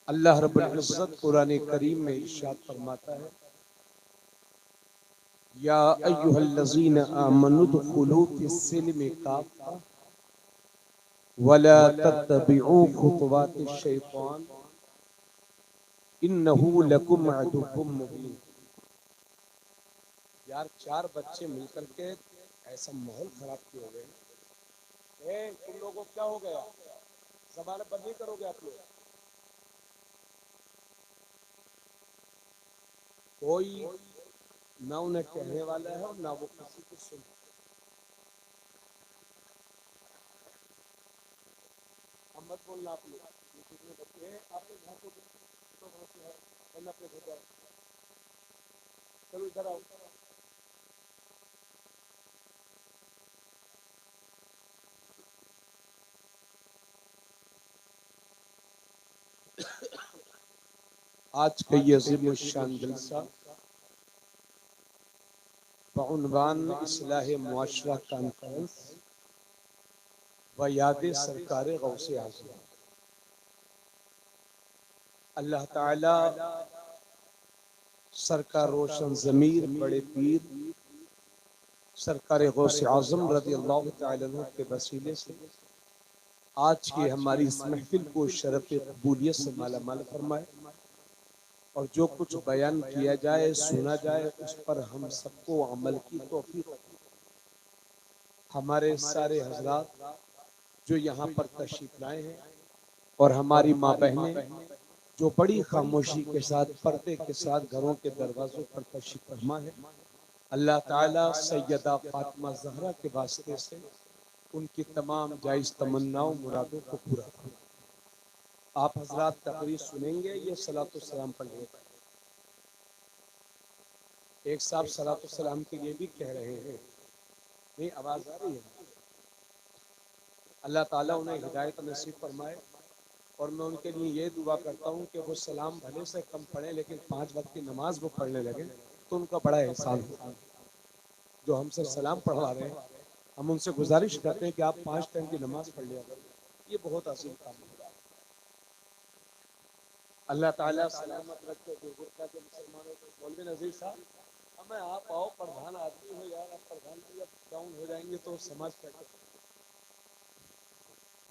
अल्लाह रब्बुल इज्जत कुरान करीम में इरशाद फरमाता है, या अय्युहल्लज़ीना आमनु दुखुलू फिस्सिल्मि काफ़ा वला तत्तबिउ खुतवातिश शैतान इन्नहु लकुम अदुव्वुम मुबीन। यार चार बच्चे मिलकर के ऐसा माहौल खराब किए हो गए। तुम लोगों को क्या हो गया? ज़बान बंद नहीं करोगे आप लोग? कोई ना उन्हें कहने वाला है और ना वो किसी को सुन। हम मत बोलना आप लोग, कितने बच्चे हैं आप लोग, घर को अपने घर जाओ, चलो इधर आओ। आज का ये अज़ीम शान जलसा बउनवान इस्लाह मुआशरा कॉन्फ्रेंस व याद सरकार गौसे आज़म। अल्लाह ताला सरकार रोशन ज़मीर बड़े पीर सरकार गौसे आज़म रज़ी अल्लाह तआला अन्हु के वसीले से आज की हमारी इस महफिल को शरफ़ कबूलियत से मालामाल फरमाए और जो कुछ बयान किया जाए सुना जाए उस पर हम सबको अमल की तौफीक। हमारे सारे हजरात जो यहाँ पर तशरीफ लाए हैं और हमारी माँ बहनें जो बड़ी खामोशी के साथ पर्दे के साथ घरों के दरवाजों पर तशरीफ फरमा है, अल्लाह ताला सैयदा फातिमा ज़हरा के वास्ते से उनकी तमाम जायज़ तमन्नाओं मुरादों को पूरा करें। आप हजरात तकरीर सुनेंगे, ये सलातो सलाम पढ़ेगा। एक साहब सलातो सलाम के लिए भी कह रहे हैं, नहीं आवाज आ रही है? अल्लाह ताला उन्हें हिदायत नसीब फरमाए और मैं उनके लिए ये दुआ करता हूँ कि वो सलाम भले से कम पढ़े लेकिन 5 वक्त की नमाज वो पढ़ने लगे तो उनका बड़ा एहसान होगा। जो हमसे सलाम पढ़वा रहे हैं, हम उनसे गुजारिश करते हैं कि आप 5 टाइम की नमाज पढ़ लिया करें, ये बहुत अजीम काम है। अल्लाह ताला सलामत रखे बुजुर्ग के मुसलमानों को। मौलवी नज़ीर साहब, हमें आप आओ, प्रधान आदमी हो यार, आप प्रधान जी अब डाउन हो जाएंगे तो समाज कैसे?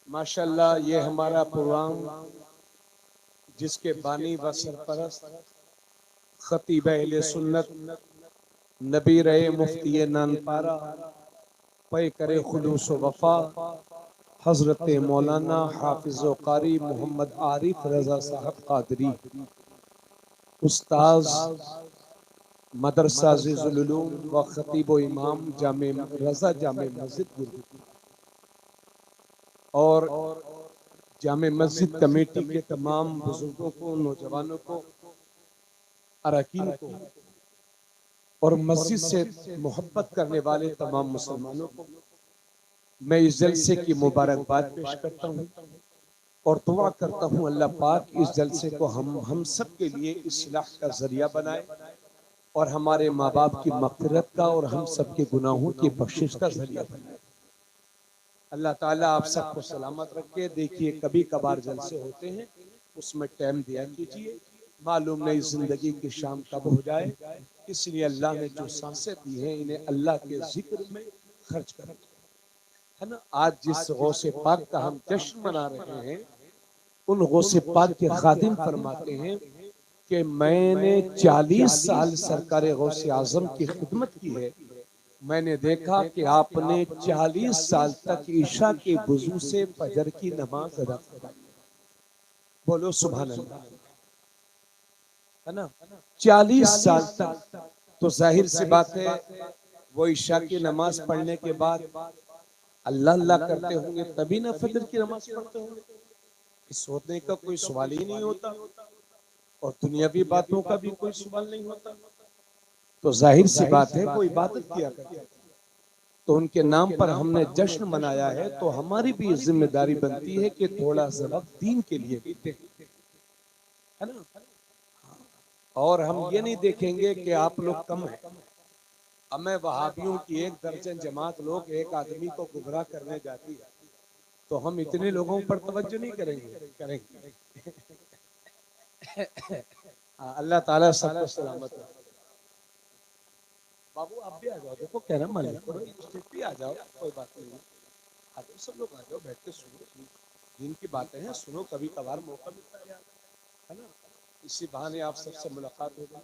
माशाल्लाह ये हमारा प्रोग्राम जिसके बानी व सरपरस्त खतीब अहले सुन्नत नबी रहे मुफ्ती नानपारा पे करे खुलूस वफा हजरत मौलाना हाफिज कारी मोहम्मद आरिफ रजा साहब कादरी उस्ताज मदरसा अज़ीज़ुल उलूम व खतीब व इमाम जामे रजा जामे मस्जिद गुरु और जामे मस्जिद कमेटी के तमाम बुजुर्गों को, नौजवानों को, अरकान को और मस्जिद से मोहब्बत करने वाले तमाम मुसलमानों को मैं इस जलसे की मुबारकबाद पेश करता हूँ और दुआ करता हूँ अल्लाह पाक इस जलसे को हम सब के लिए इस्लाह का जरिया बनाए और हमारे माँ बाप की मग़फ़िरत का और हम सब के गुनाहों की बख्शिश का जरिया बनाए। अल्लाह ताला आप सबको सलामत रखे। देखिए कभी कभार जलसे होते हैं, उसमें टाइम दिया कीजिए, मालूम नहीं जिंदगी की शाम कब हो जाए, इसलिए अल्लाह ने जो सांसें दी हैं इन्हें अल्लाह के जिक्र में खर्च करें, है ना। आज जिस गौसे पाक का हम जश्न मना रहे हैं, उन गौसे पाक के खादिम फरमाते हैं कि मैंने 40 साल सरकार गौसे आजम की खिदमत की है, मैंने देखा कि आपने 40 साल तक ईशा के वुजू से फजर की नमाज अदा कराई। बोलो सुभान अल्लाह, है ना। 40 साल तक, तो जाहिर सी बात है वो ईशा की नमाज पढ़ने के बाद अल्लाह अल्लाह करते होंगे, तभी ना फजर की नमाज पढ़ते होंगे। इस सोचने का कोई सवाल ही नहीं होता और दुनियावी बातों का भी कोई सवाल नहीं होता। तो जाहिर सी बात है वो इबादत किया करते, तो उनके नाम पर हमने जश्न मनाया है, तो हमारी भी जिम्मेदारी बनती है कि थोड़ा सा वक्त दीन के लिए भी दें, है ना। और हम ये नहीं देखेंगे कि आप लोग कम हैं। हमें वहाबियों की 1 दर्जन जमात लोग एक आदमी को गुमराह करने जाती है, तो हम इतने लोगों पर तवज्जो नहीं करेंगे। अल्लाह ताला सबको सलामत रखे। बाबू आप भी आ जाओ, देखो कह रहा मान लो भी आ जाओ, कोई बात नहीं। आ जाओ, सब लोग आ जाओ, बैठ के सुनो, दिन की बातें हैं, सुनो, कभी कभार मौका मिलता है ना, इसी बहाने आप सबसे मुलाकात हो गई।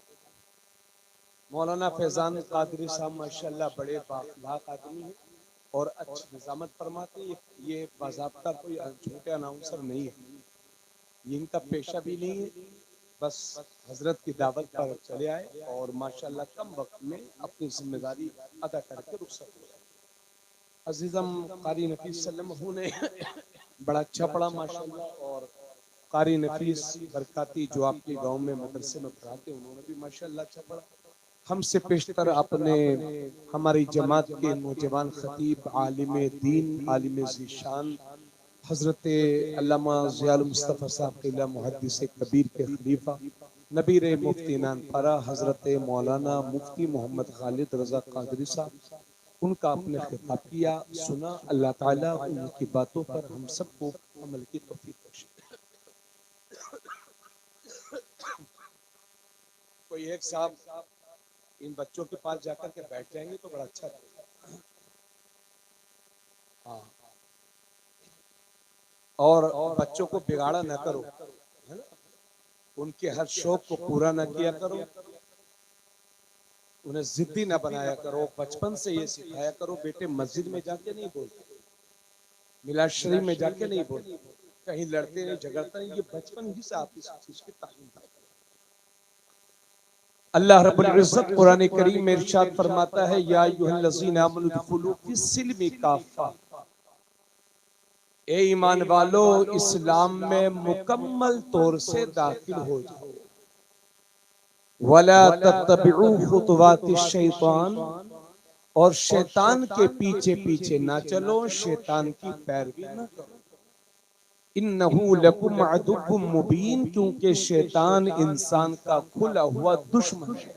मौलाना फैजान कादरी साहब माशाल्लाह बड़े बाखलाक आदमी हैं और अच्छी निजामत फरमाते हैं। ये बाज़ाब्ता कोई छोटे अनाउंसर नहीं है, ये इनका पेशा भी नहीं है, बस हजरत की दावत पर चले आए और माशाल्लाह कम वक्त में अपनी जिम्मेदारी अदा करके रुखसत हो गए। अजीजम कारी नफीस सल्लल्लाहु ने बड़ा अच्छा पढ़ा माशाल्लाह, और कारी नफीस बरकाती जो आपके गांव में मदरसे में पढ़ाते उन्होंने भी माशाल्लाह अच्छा पढ़ा। हमसे पेशतर अपने हमारी जमात के नौजवान खतीब आलिम दीन आलिम ज़ीशान हजरत अल्लामा ज़ियाउल मुस्तफ़ा साहब क़िबला मुहद्दिस कबीर के खलीफा नबीर मुफ्ती नानपारा हजरत मौलाना मुफ्ती मोहम्मद खालिद रज़ा कादरी साहब, उनका आपने खिताब किया, सुना। अल्लाह ताला उनकी बातों पर हम सबको अमल की तौफीक बख्शे। कोई एक साहब इन बच्चों के पास जाकर के बैठ जाएंगे तो बड़ा अच्छा लगेगा। हाँ, और बच्चों को बिगाड़ा न करो, है ना, उनके हर शौक को पूरा न किया करो, उन्हें जिद्दी न बनाया करो। बचपन से ये सिखाया करो, बेटे मस्जिद में जाके नहीं बोलते, मिलाद शरीफ में जाके नहीं बोलते, कहीं लड़ते नहीं झगड़ते नहीं, ये बचपन ही से आप इस चीज की तालीम दें। अल्लाह रब्बुल इज्जत कुरान करीम में इरशाद फरमाता है, या अय्युहल्लज़ीना आमनू दुखुलू फिस्सिल्मि काफ़ा, ए ईमान वालो इस्लाम में मुकम्मल तौर से दाखिल हो जाओ। वला तत्तबिउ खुतवाति शैतान, और शैतान के पीछे पीछे ना चलो, शैतान की पैरवी ना करो। इन्नहु लकुम अदुव्वुम मुबीन, क्योंकि शैतान इंसान का खुला हुआ दुश्मन है।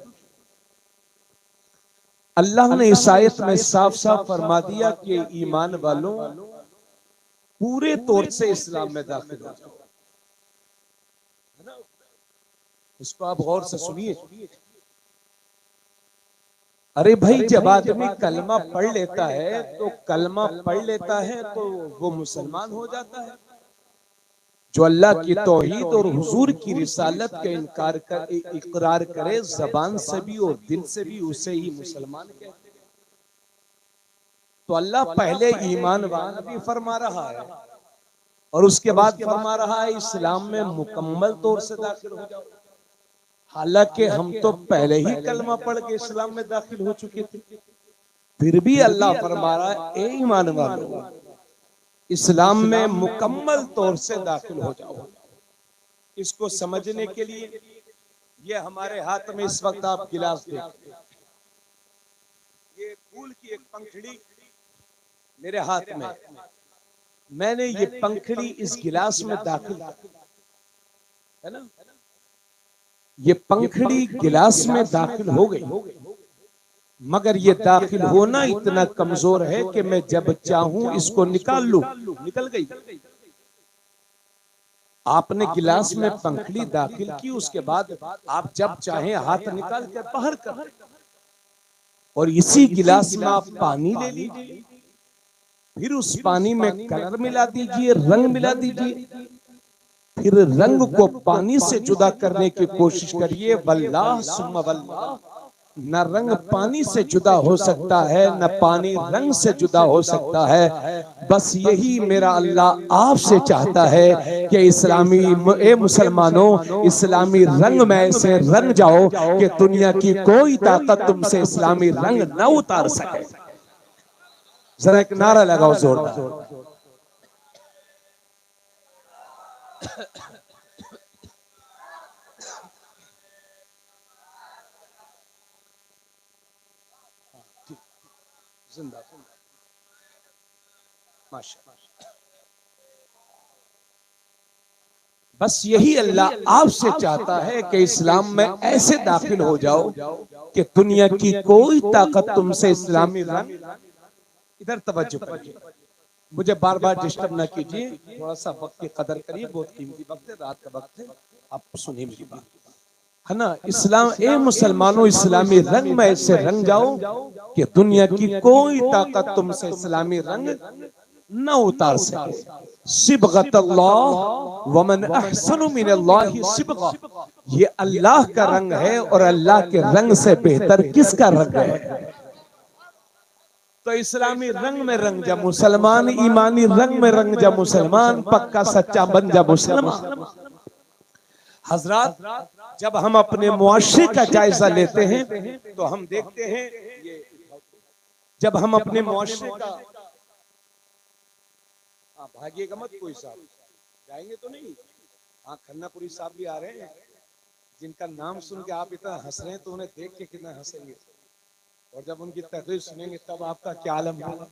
अल्लाह ने इस आयत में साफ साफ फरमा दिया कि ईमान वालों पूरे तौर से इस्लाम में दाखिल हो जाओ। इसको आप गौर से सुनिए। अरे भाई, जब आदमी कलमा पढ़ लेता है तो कलमा पढ़ लेता है तो वो मुसलमान हो जाता है। जो अल्लाह की तौहीद और हुजूर की रिसालत का इकरार करे जबान से भी और दिल से भी, उसे ही मुसलमान कहते हैं। तो अल्लाह पहले ईमान वाला भी फरमा रहा है और उसके बाद फरमा रहा है इस्लाम में मुकम्मल तौर से दाखिल हो जाओ। हालांकि हम तो पहले ही कलमा पढ़ के इस्लाम में दाखिल हो चुके थे, फिर भी अल्लाह फरमा रहा है ए ईमान वालों इस्लाम में मुकम्मल तौर से दाखिल हो जाओ। इसको समझने के लिए ये हमारे हाथ में इस वक्त आप गिलास देखते हैं, ये फूल की एक पंखड़ी मेरे हाथ में, मैंने ये पंखड़ी इस गिलास में दाखिल है ना, ये पंखड़ी गिलास में दाखिल हो गई, मगर ये दाखिल होना इतना कमजोर है कि मैं जब चाहूं इसको निकाल लूं, निकल गई। आपने गिलास में पंखड़ी दाखिल की, उसके बाद आप जब चाहें हाथ निकाल कर बाहर कर, और इसी गिलास में आप पानी ले लीजिए, फिर उस पानी में कलर मिला दीजिए, रंग मिला दीजिए, फिर रंग को पानी से जुदा करने की कोशिश करिए। वल्लाह सुम्मा वल्लाह, न रंग पानी से जुदा हो सकता है, न पानी रंग से जुदा हो सकता है। बस यही मेरा अल्लाह आपसे चाहता है कि इस्लामी ए मुसलमानों, इस्लामी रंग में ऐसे रंग जाओ कि दुनिया की कोई ताकत तुमसे इस्लामी रंग न उतार सके। जरा एक नारा लगाओ जोरदार। जिंदा माशाअल्लाह। बस यही अल्लाह आपसे चाहता है कि इस्लाम में ऐसे दाखिल हो जाओ कि दुनिया की कोई ताकत तुमसे इस्लामी रंग, इधर तवज्जो करिए, मुझे बार बार डिस्टर्ब ना कीजिए, थोड़ा सा वक्त की कदर करिए, बहुत कीमती वक्त है, रात का वक्त है, आप सुनिए मेरी बात, है ना। इस्लाम, ए मुसलमानों, इस्लामी रंग में ऐसे रंग जाओ कि दुनिया की कोई ताकत तुमसे इस्लामी रंग न उतार सके। सिबगतल्लाह वमन अहसनु मिनल्लाहि सिबगा, ये अल्लाह का रंग है और अल्लाह के रंग से बेहतर किसका रंग है। तो इस्लामी रंग में रंग जा मुसलमान, ईमानी रंग में रंग जा मुसलमान, पक्का सच्चा बन जा मुसलमान। हजरात, जब हम अपने मुआशरे का जायजा लेते हैं तो हम देखते हैं, जब हम अपने मुआशरे का, भागिएगा मत कोई साहब, जाएंगे तो नहीं। हाँ, खन्नापुरी साहब भी आ रहे हैं, जिनका नाम सुन के आप इतना हंस रहे हैं तो उन्हें देख के कितना हंसेंगे, और जब उनकी तकरीर सुनेंगे तब आपका क्या आलम होगा।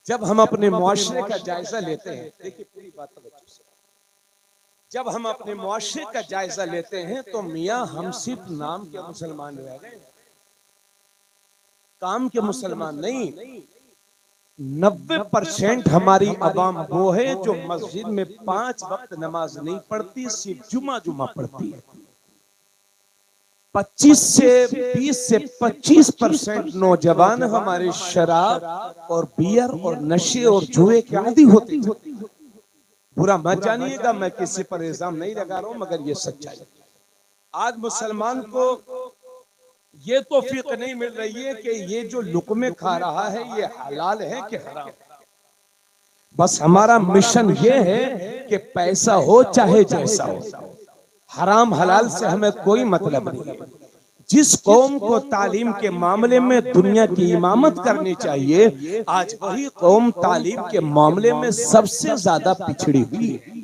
जब हम अपने मुआशरे का जायजा लेते हैं, देखिए पूरी बात तवज्जो से, जब हम अपने मुआशरे का जायजा लेते हैं तो मियां हम सिर्फ नाम के मुसलमान रह गए, काम के मुसलमान नहीं। 90% हमारी अवाम वो है जो मस्जिद में 5 वक्त नमाज नहीं पढ़ती, सिर्फ जुमा जुमा पढ़ती है। 20 से 25% नौजवान हमारे शराब और बियर और नशे और जुए के आदी होते हैं। बुरा मत जानिएगा, मैं किसी पर इल्जाम नहीं लगा रहा हूं, मगर ये सच्चाई। आज मुसलमान को ये तौफीक नहीं मिल रही है कि ये जो लुक़मे खा रहा है ये हलाल है कि हराम। बस हमारा मिशन ये है कि पैसा हो चाहे जैसा हो, हराम हलाल से हमें कोई मतलब नहीं है। जिस कौम को तालीम के मामले में दुनिया की इमामत करनी चाहिए, आज वही कौम तालीम के मामले में सबसे ज्यादा पिछड़ी हुई है।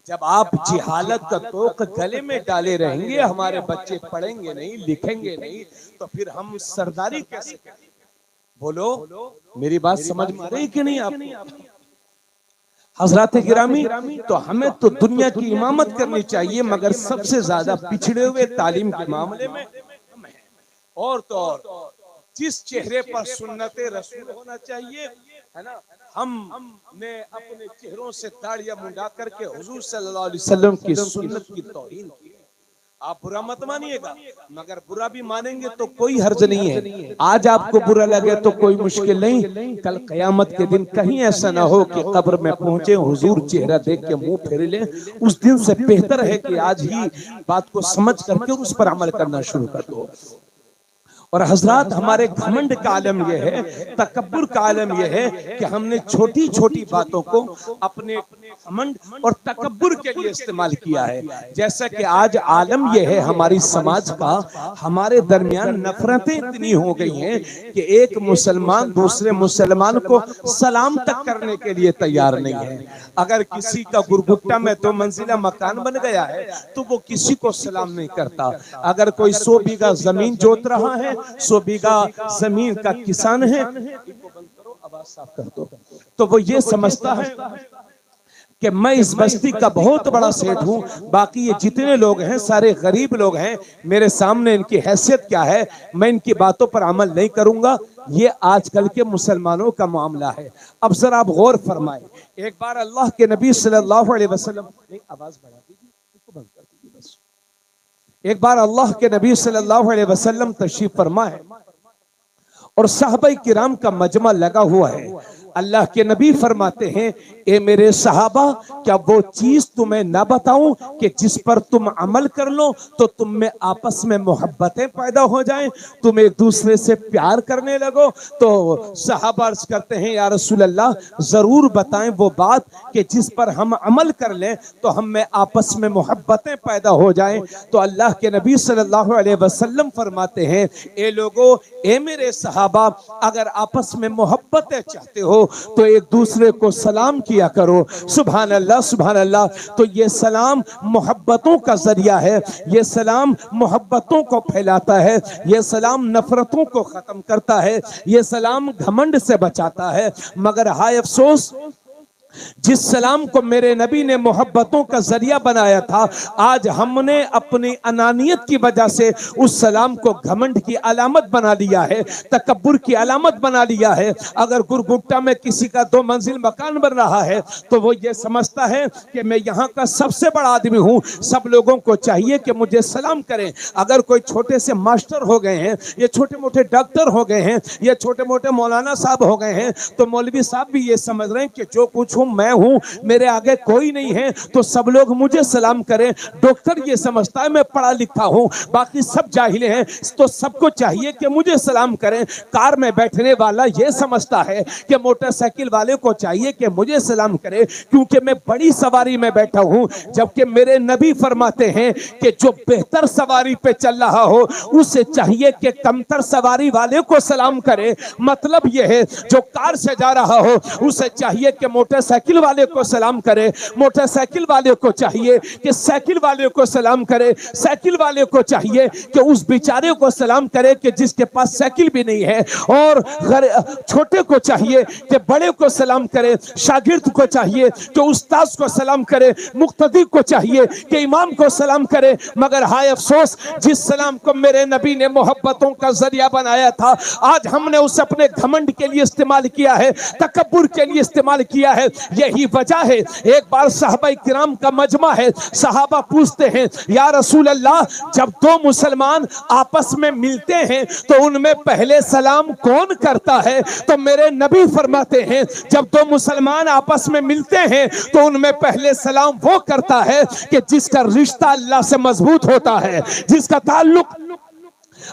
जब आप जिहालत का तोक गले में डाले रहेंगे, हमारे बच्चे पढ़ेंगे नहीं, लिखेंगे नहीं, तो फिर हम सरदारी कैसे करें? बोलो, मेरी बात समझ में आ रही कि नहीं आपको? हजरात गिरामी, तो हमें तो दुनिया की इमामत करनी चाहिए, मगर सबसे ज्यादा पिछड़े हुए तालीम के मामले में हम हैं। और तो और जिस चेहरे पर सुन्नते रसूल होना चाहिए, है ना, हमने अपने चेहरों से दाढ़ियां मुंडा करके हुजूर सल्लल्लाहु अलैहि वसल्लम की सुन्नत की तौहीन की। आप बुरा मत मानिएगा, मगर बुरा भी मानेंगे तो कोई हर्ज नहीं है। आज आपको बुरा लगे तो कोई मुश्किल नहीं, कल कयामत के दिन कहीं ऐसा ना हो कि कब्र में पहुंचे, हुजूर चेहरा देख के मुंह फेर ले। उस दिन से बेहतर है कि आज ही बात को समझ करके उस पर अमल करना शुरू कर दो। और हजरात, हमारे घमंड का आलम यह है, तकब्बुर का आलम यह है कि हमने छोटी छोटी बातों को अपने घमंड और तकब्बुर के लिए इस्तेमाल किया है। जैसा कि आज आलम यह है हमारी समाज का, हमारे दरमियान नफरतें इतनी हो गई हैं कि एक मुसलमान दूसरे मुसलमान को सलाम तक करने के लिए तैयार नहीं है। अगर किसी का गुरगुट्टा में 2 मंजिला मकान बन गया है तो वो किसी को सलाम नहीं करता। अगर कोई 100 बीघा जमीन जोत रहा है, 100 बीघा जमीन का किसान है, आवाज साफ कर दो, तो वो ये समझता है कि मैं इस बस्ती का बहुत बड़ा सेठ हूं, बाकी ये जितने लोग हैं सारे गरीब लोग हैं, मेरे सामने इनकी हैसियत क्या है, मैं इनकी बातों पर अमल नहीं करूंगा। ये आजकल के मुसलमानों का मामला है। अब जरा आप गौर फरमाएं, एक बार अल्लाह के नबी सल्लल्लाहु अलैहि वसल्लम, आवाज बढ़ा दीजिए, इसको बंद कर दीजिए बस। एक बार अल्लाह के नबी सल्लल्लाहु अलैहि वसल्लम तशरीफ फरमा है और सहाबा किराम का मजमा लगा हुआ है। अल्लाह के नबी फरमाते हैं, ए मेरे सहाबा, क्या वो चीज तुम्हें ना बताऊं कि जिस पर तुम अमल कर लो तो तुम में आपस में मोहब्बतें पैदा हो जाएं, तुम एक दूसरे से प्यार करने लगो। तो सहाबा अर्ज करते हैं, या रसूल अल्लाह, जरूर बताएं वो बात कि जिस पर हम अमल कर लें तो हम में आपस में मोहब्बतें पैदा हो जाएं। तो अल्लाह के नबी सल्लल्लाहु अलैहि वसल्लम फरमाते हैं, ए लोगो, ए मेरे सहाबा, अगर आपस में मोहब्बतें चाहते हो तो एक दूसरे को सलाम किया करो। सुभान अल्लाह, सुभान अल्लाह। तो ये सलाम मोहब्बतों का जरिया है, ये सलाम मोहब्बतों को फैलाता है, ये सलाम नफरतों को खत्म करता है, ये सलाम घमंड से बचाता है। मगर हाय अफसोस, जिस सलाम को मेरे नबी ने मोहब्बतों का जरिया बनाया था, आज हमने अपनी अनानियत की वजह से उस सलाम को घमंड की अलामत बना लिया है, तकब्बुर की अलामत बना लिया है। अगर गुरगुट्टा में किसी का 2 मंजिल मकान बन रहा है तो वो ये समझता है कि मैं यहाँ का सबसे बड़ा आदमी हूँ, सब लोगों को चाहिए कि मुझे सलाम करें। अगर कोई छोटे से मास्टर हो गए हैं, ये छोटे मोटे डॉक्टर हो गए हैं, ये छोटे मोटे मौलाना साहब हो गए हैं, तो मौलवी साहब भी ये समझ रहे हैं कि जो कुछ हूं मैं हूं, मेरे आगे कोई नहीं है, तो सब लोग मुझे सलाम करें। डॉक्टर ये समझता है मैं पढ़ा लिखा हूं, बाकी सब जाहिल हैं, तो सबको चाहिए कि मुझे सलाम करें। कार में बैठने वाला ये समझता है कि मोटरसाइकिल वाले को चाहिए कि मुझे सलाम करे, क्योंकि मैं बड़ी सवारी में बैठा हूं। जबकि मेरे नबी फरमाते हैं कि जो बेहतर सवारी पे चल रहा हो उसे चाहिए कि कमतर सवारी वाले को सलाम करे। मतलब यह है जो कार से जा रहा हो उसे चाहिए कि मोटरसाइकिल वाले को सलाम करे, मोटरसाइकिल वाले को चाहिए कि साइकिल वाले को सलाम करे, साइकिल वाले को चाहिए कि उस बेचारे को सलाम करे कि जिसके पास साइकिल भी नहीं है, और छोटे को चाहिए कि बड़े को सलाम करे, शागिर्द को चाहिए कि उस्ताद को सलाम करे, मुक्तदी को चाहिए कि इमाम को सलाम करे। मगर हाय अफसोस, जिस सलाम को मेरे नबी ने मोहब्बतों का जरिया बनाया था, आज हमने उसे अपने घमंड के लिए इस्तेमाल किया है, तकब्बुर के लिए इस्तेमाल किया है। यही वजह है, एक बार सहाबा किराम का मजमा है, सहाबा पूछते हैं या रसूल अल्लाह, जब 2 मुसलमान आपस में मिलते हैं तो उनमें पहले सलाम कौन करता है? तो मेरे नबी फरमाते हैं जब 2 मुसलमान आपस में मिलते हैं तो उनमें पहले सलाम वो करता है कि जिसका रिश्ता अल्लाह से मजबूत होता है, जिसका ताल्लुक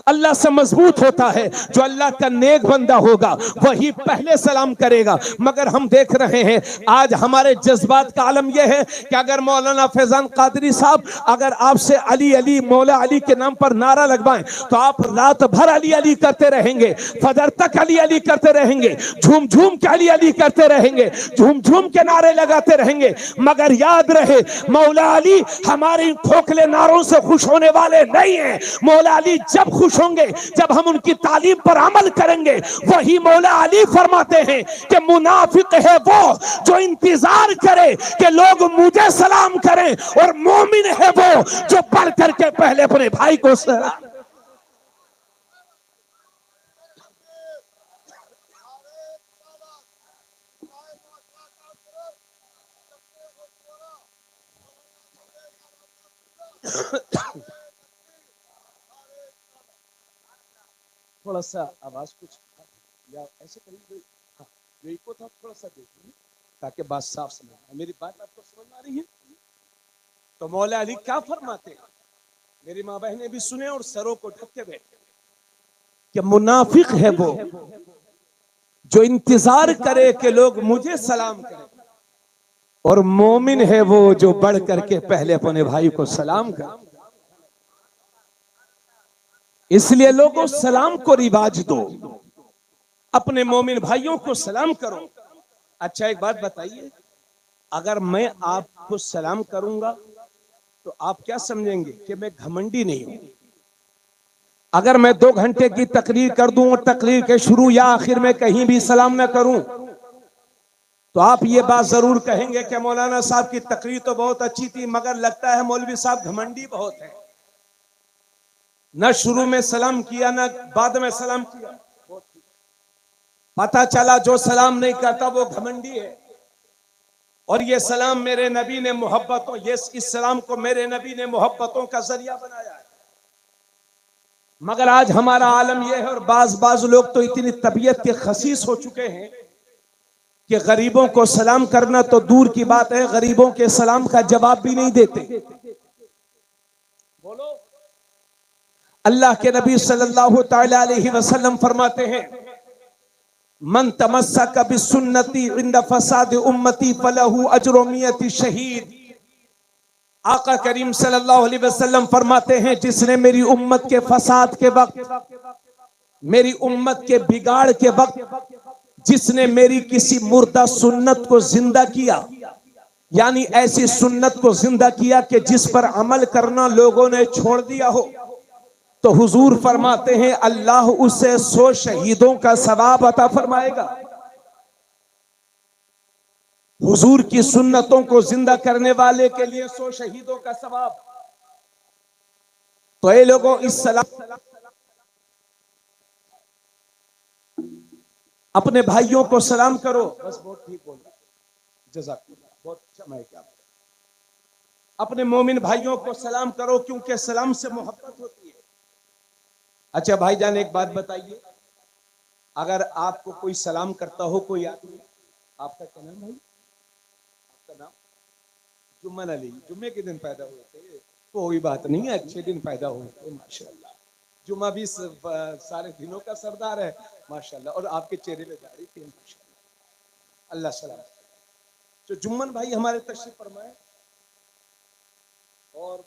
अल्लाह से मजबूत होता है, जो अल्लाह का नेक बंदा होगा वही पहले सलाम करेगा। मगर हम देख रहे हैं आज हमारे जज्बात का आलम यह है कि अगर मौलाना फैजान कादरी साहब अगर आपसे अली अली मौला अली के नाम पर नारा लगवाएं तो आप रात भर अली अली करते रहेंगे, फजर तक अली अली करते रहेंगे, झूम झूम के अली अली करते रहेंगे, झूम झूम के नारे लगाते रहेंगे। मगर याद रहे, मौला अली हमारे खोखले नारों से खुश होने वाले नहीं है। मौला अली जब खुश होंगे जब हम उनकी तालीम पर अमल करेंगे। वही मौला अली फरमाते हैं कि मुनाफिक है वो जो इंतजार करे कि लोग मुझे सलाम करें, और मोमिन है वो जो बढ़ करके पहले अपने भाई को सलाम। थोड़ा सा आवाज कुछ या ऐसे करिए, हाँ यही को था, थोड़ा सा देखिए ताकि बात साफ समझ आए। मेरी बात आपको समझ में आ रही है? तो मौला अली क्या फरमाते हैं, मेरी माँ बहनें भी सुने और सरों को ढक के बैठे, कि मुनाफिक है वो जो इंतजार करे कि लोग मुझे सलाम करें, और मोमिन है वो जो बढ़ करके पहले अपने भाई को सलाम करे। इसलिए लोगों सलाम को रिवाज दो, अपने मोमिन भाइयों को सलाम करो। अच्छा एक बात बताइए, अगर मैं आपको सलाम करूंगा तो आप क्या समझेंगे कि मैं घमंडी नहीं हूं? अगर मैं 2 घंटे की तकरीर कर दूं और तकरीर के शुरू या आखिर में कहीं भी सलाम न करूं तो आप ये बात जरूर कहेंगे कि मौलाना साहब की तकरीर तो बहुत अच्छी थी, मगर लगता है मौलवी साहब घमंडी बहुत है, न शुरू में सलाम किया न बाद में सलाम किया। पता चला जो सलाम नहीं करता वो घमंडी है। और ये सलाम मेरे नबी ने मोहब्बतों, ये इस सलाम को मेरे नबी ने मोहब्बतों का जरिया बनाया है। मगर आज हमारा आलम यह है, और बाज लोग तो इतनी तबीयत के खसीस हो चुके हैं कि गरीबों को सलाम करना तो दूर की बात है, गरीबों के सलाम का जवाब भी नहीं देते। बोलो, अल्लाह के नबी सल्लल्लाहु तआला अलैहि वसल्लम फरमाते हैं, मन तमस्सक बिसुन्नती इंद फसाद उम्मती फलहु अज्रु मियति शहीद। आका करीम सल्लल्लाहु अलैहि वसल्लम फरमाते हैं, जिसने मेरी उम्मत के फसाद के वक्त, मेरी उम्मत के बिगाड़ के वक्त, जिसने मेरी किसी मुर्दा सुन्नत को जिंदा किया, यानी ऐसी सुन्नत को जिंदा किया कि जिस पर अमल करना लोगों ने छोड़ दिया हो, तो हुजूर फरमाते हैं अल्लाह उसे 100 शहीदों का सवाब अता फरमाएगा। हुजूर की सुन्नतों को जिंदा करने वाले के लिए 100 शहीदों का सवाब। तो ये लोगों, इस सलाम अपने भाइयों को सलाम करो। बस बहुत ठीक बोल रहा, जज़ाकल्लाह, बहुत अच्छा मैं क्या। अपने मोमिन भाइयों को सलाम करो, क्योंकि सलाम से मोहब्बत होती है। अच्छा भाईजान, एक बात बताइए, अगर आपको कोई सलाम करता हो, कोई आदमी, आपका क्या नाम भाई? आपका नाम? जुम्मन अली। जुम्मे के दिन पैदा हुए थे? कोई बात नहीं है, अच्छे दिन पैदा हुए थे माशाल्लाह। जुम्मा भी सारे दिनों का सरदार है माशाल्लाह, और आपके चेहरे में दाढ़ी थी माशाल्लाह। अल्लाह सलाम। तो जुम्मन भाई हमारे तशरीफ फरमाए। और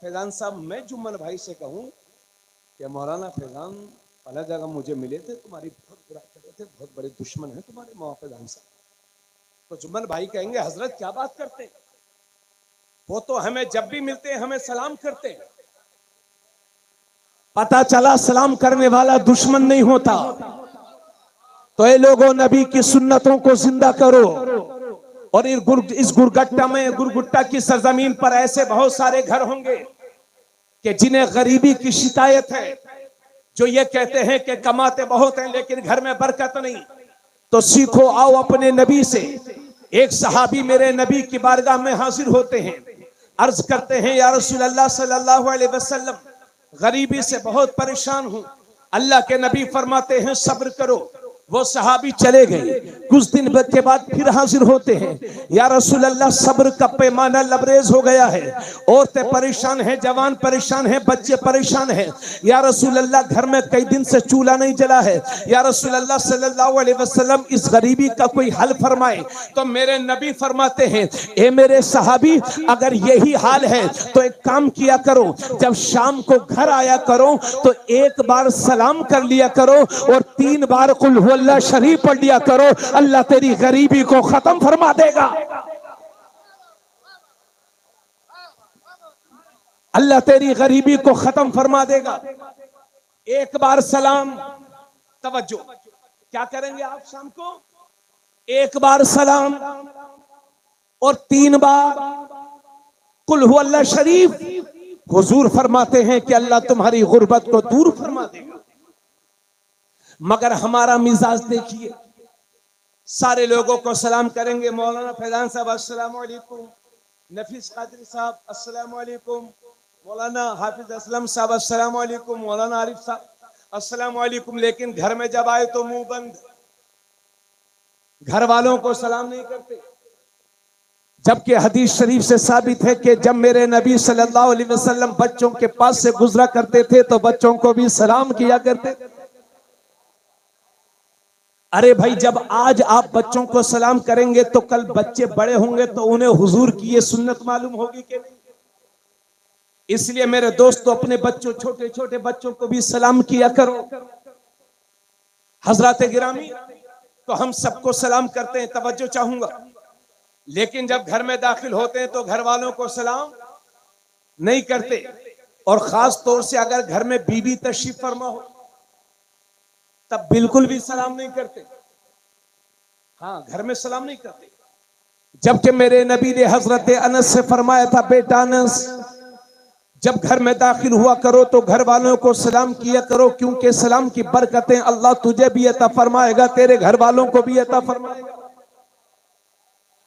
फैजान साहब, मैं जुम्मन भाई से कहूँ कि मौलाना फैजान पहला जगह मुझे मिले थे, तुम्हारी बहुत बुराई कर रहे थे, बहुत बड़े दुश्मन है तुम्हारे मौलाना फैजान साहब। तो जुम्मन भाई कहेंगे, हजरत क्या बात करते हैं, वो तो हमें जब भी मिलते हैं हमें सलाम करते हैं। पता चला सलाम करने वाला दुश्मन नहीं होता। तो ये लोगों, नबी की सुन्नतों को जिंदा करो। और इस गुरगट्टा में, गुरगुट्टा की सरजमीन पर ऐसे बहुत सारे घर होंगे कि जिन्हें गरीबी की शिकायत है, जो ये कहते हैं कि कमाते बहुत हैं लेकिन घर में बरकत नहीं। तो सीखो, आओ अपने नबी से। एक सहाबी मेरे नबी की बारगाह में हाजिर होते हैं, अर्ज करते हैं, या रसूल अल्लाह सल्लल्लाहु अलैहि वसल्लम, गरीबी से बहुत परेशान हूं। अल्लाह के नबी फरमाते हैं, सब्र करो। वो सहाबी चले गए। कुछ दिन के बाद फिर हाजिर होते हैं, या रसूल अल्लाह, सब्र का पैमाना लबरेज हो गया है, औरतें परेशान हैं, जवान परेशान हैं, बच्चे परेशान हैं। या रसूल अल्लाह, घर में कई दिन से चूल्हा नहीं जला है। या रसूल अल्लाह सल्लल्लाहु अलैहि वसल्लम, इस गरीबी का कोई हल फरमाए। तो मेरे नबी फरमाते हैं, ए मेरे सहाबी, अगर यही हाल है तो एक काम किया करो, जब शाम को घर आया करो तो एक बार सलाम कर लिया करो और 3 बार कुल हुवल्लाह शरीफ पढ़ लिया करो। अल्लाह तेरी गरीबी को खत्म फरमा देगा। अल्लाह तेरी गरीबी को खत्म फरमा देगा। एक बार सलाम, तवज्जो, क्या करेंगे आप शाम को? एक बार सलाम और 3 बार कुल हुवल्लाह शरीफ। हुजूर फरमाते हैं कि अल्लाह तुम्हारी गुर्बत को दूर फरमा देगा। मगर हमारा मिजाज देखिए, सारे लोगों को सलाम करेंगे। मौलाना फैजान साहब अस्सलाम वालेकुम, नफीस कादरी साहब अस्सलाम वालेकुम, मौलाना हाफिज असलम साहब अस्सलाम वालेकुम, मौलाना आरिफ साहब अस्सलाम वालेकुम। लेकिन घर में जब आए तो मुंह बंद, घर वालों को सलाम नहीं करते। जबकि हदीस शरीफ से साबित है कि जब मेरे नबी सल्लल्लाहु अलैहि वसल्लम बच्चों के पास से गुजरा करते थे तो बच्चों को भी सलाम किया करते। अरे भाई, जब आज आप बच्चों को सलाम करेंगे तो कल बच्चे बड़े होंगे तो उन्हें हुजूर की ये सुन्नत मालूम होगी कि नहीं। इसलिए मेरे दोस्तों, अपने बच्चों, छोटे छोटे बच्चों को भी सलाम किया करो। हजरत गिरामी, तो हम सबको सलाम करते हैं, तवज्जो चाहूंगा। लेकिन जब घर में दाखिल होते हैं तो घर वालों को सलाम नहीं करते। और खास तौर से अगर घर में बीवी तशरीफ फरमा हो तब बिल्कुल भी सलाम नहीं करते। हाँ, घर में सलाम नहीं करते। जबकि मेरे नबी ने हजरत अनस से फरमाया था, बेटा अनस, जब घर में दाखिल हुआ करो तो घर वालों को सलाम किया करो, क्योंकि सलाम की बरकतें अल्लाह तुझे भी अता फरमाएगा, तेरे घर वालों को भी अता फरमाएगा।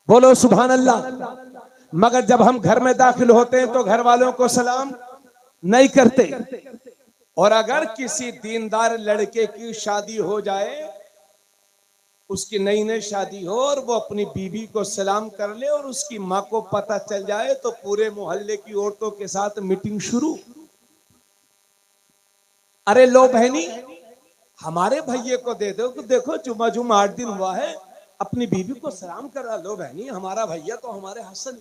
बोलो सुभान अल्लाह। मगर जब हम घर में दाखिल होते हैं तो घर वालों को सलाम नहीं करते। और अगर किसी दीनदार लड़के की शादी हो जाए, उसकी नई नई शादी हो और वो अपनी बीवी को सलाम कर ले और उसकी माँ को पता चल जाए तो पूरे मोहल्ले की औरतों के साथ मीटिंग शुरू। अरे लो बहनी, हमारे भैये को दे दो, देखो जुम्मा जुम्मा 8 दिन हुआ है, अपनी बीवी को सलाम कर रहा। लो बहनी, हमारा भैया तो हमारे हसन।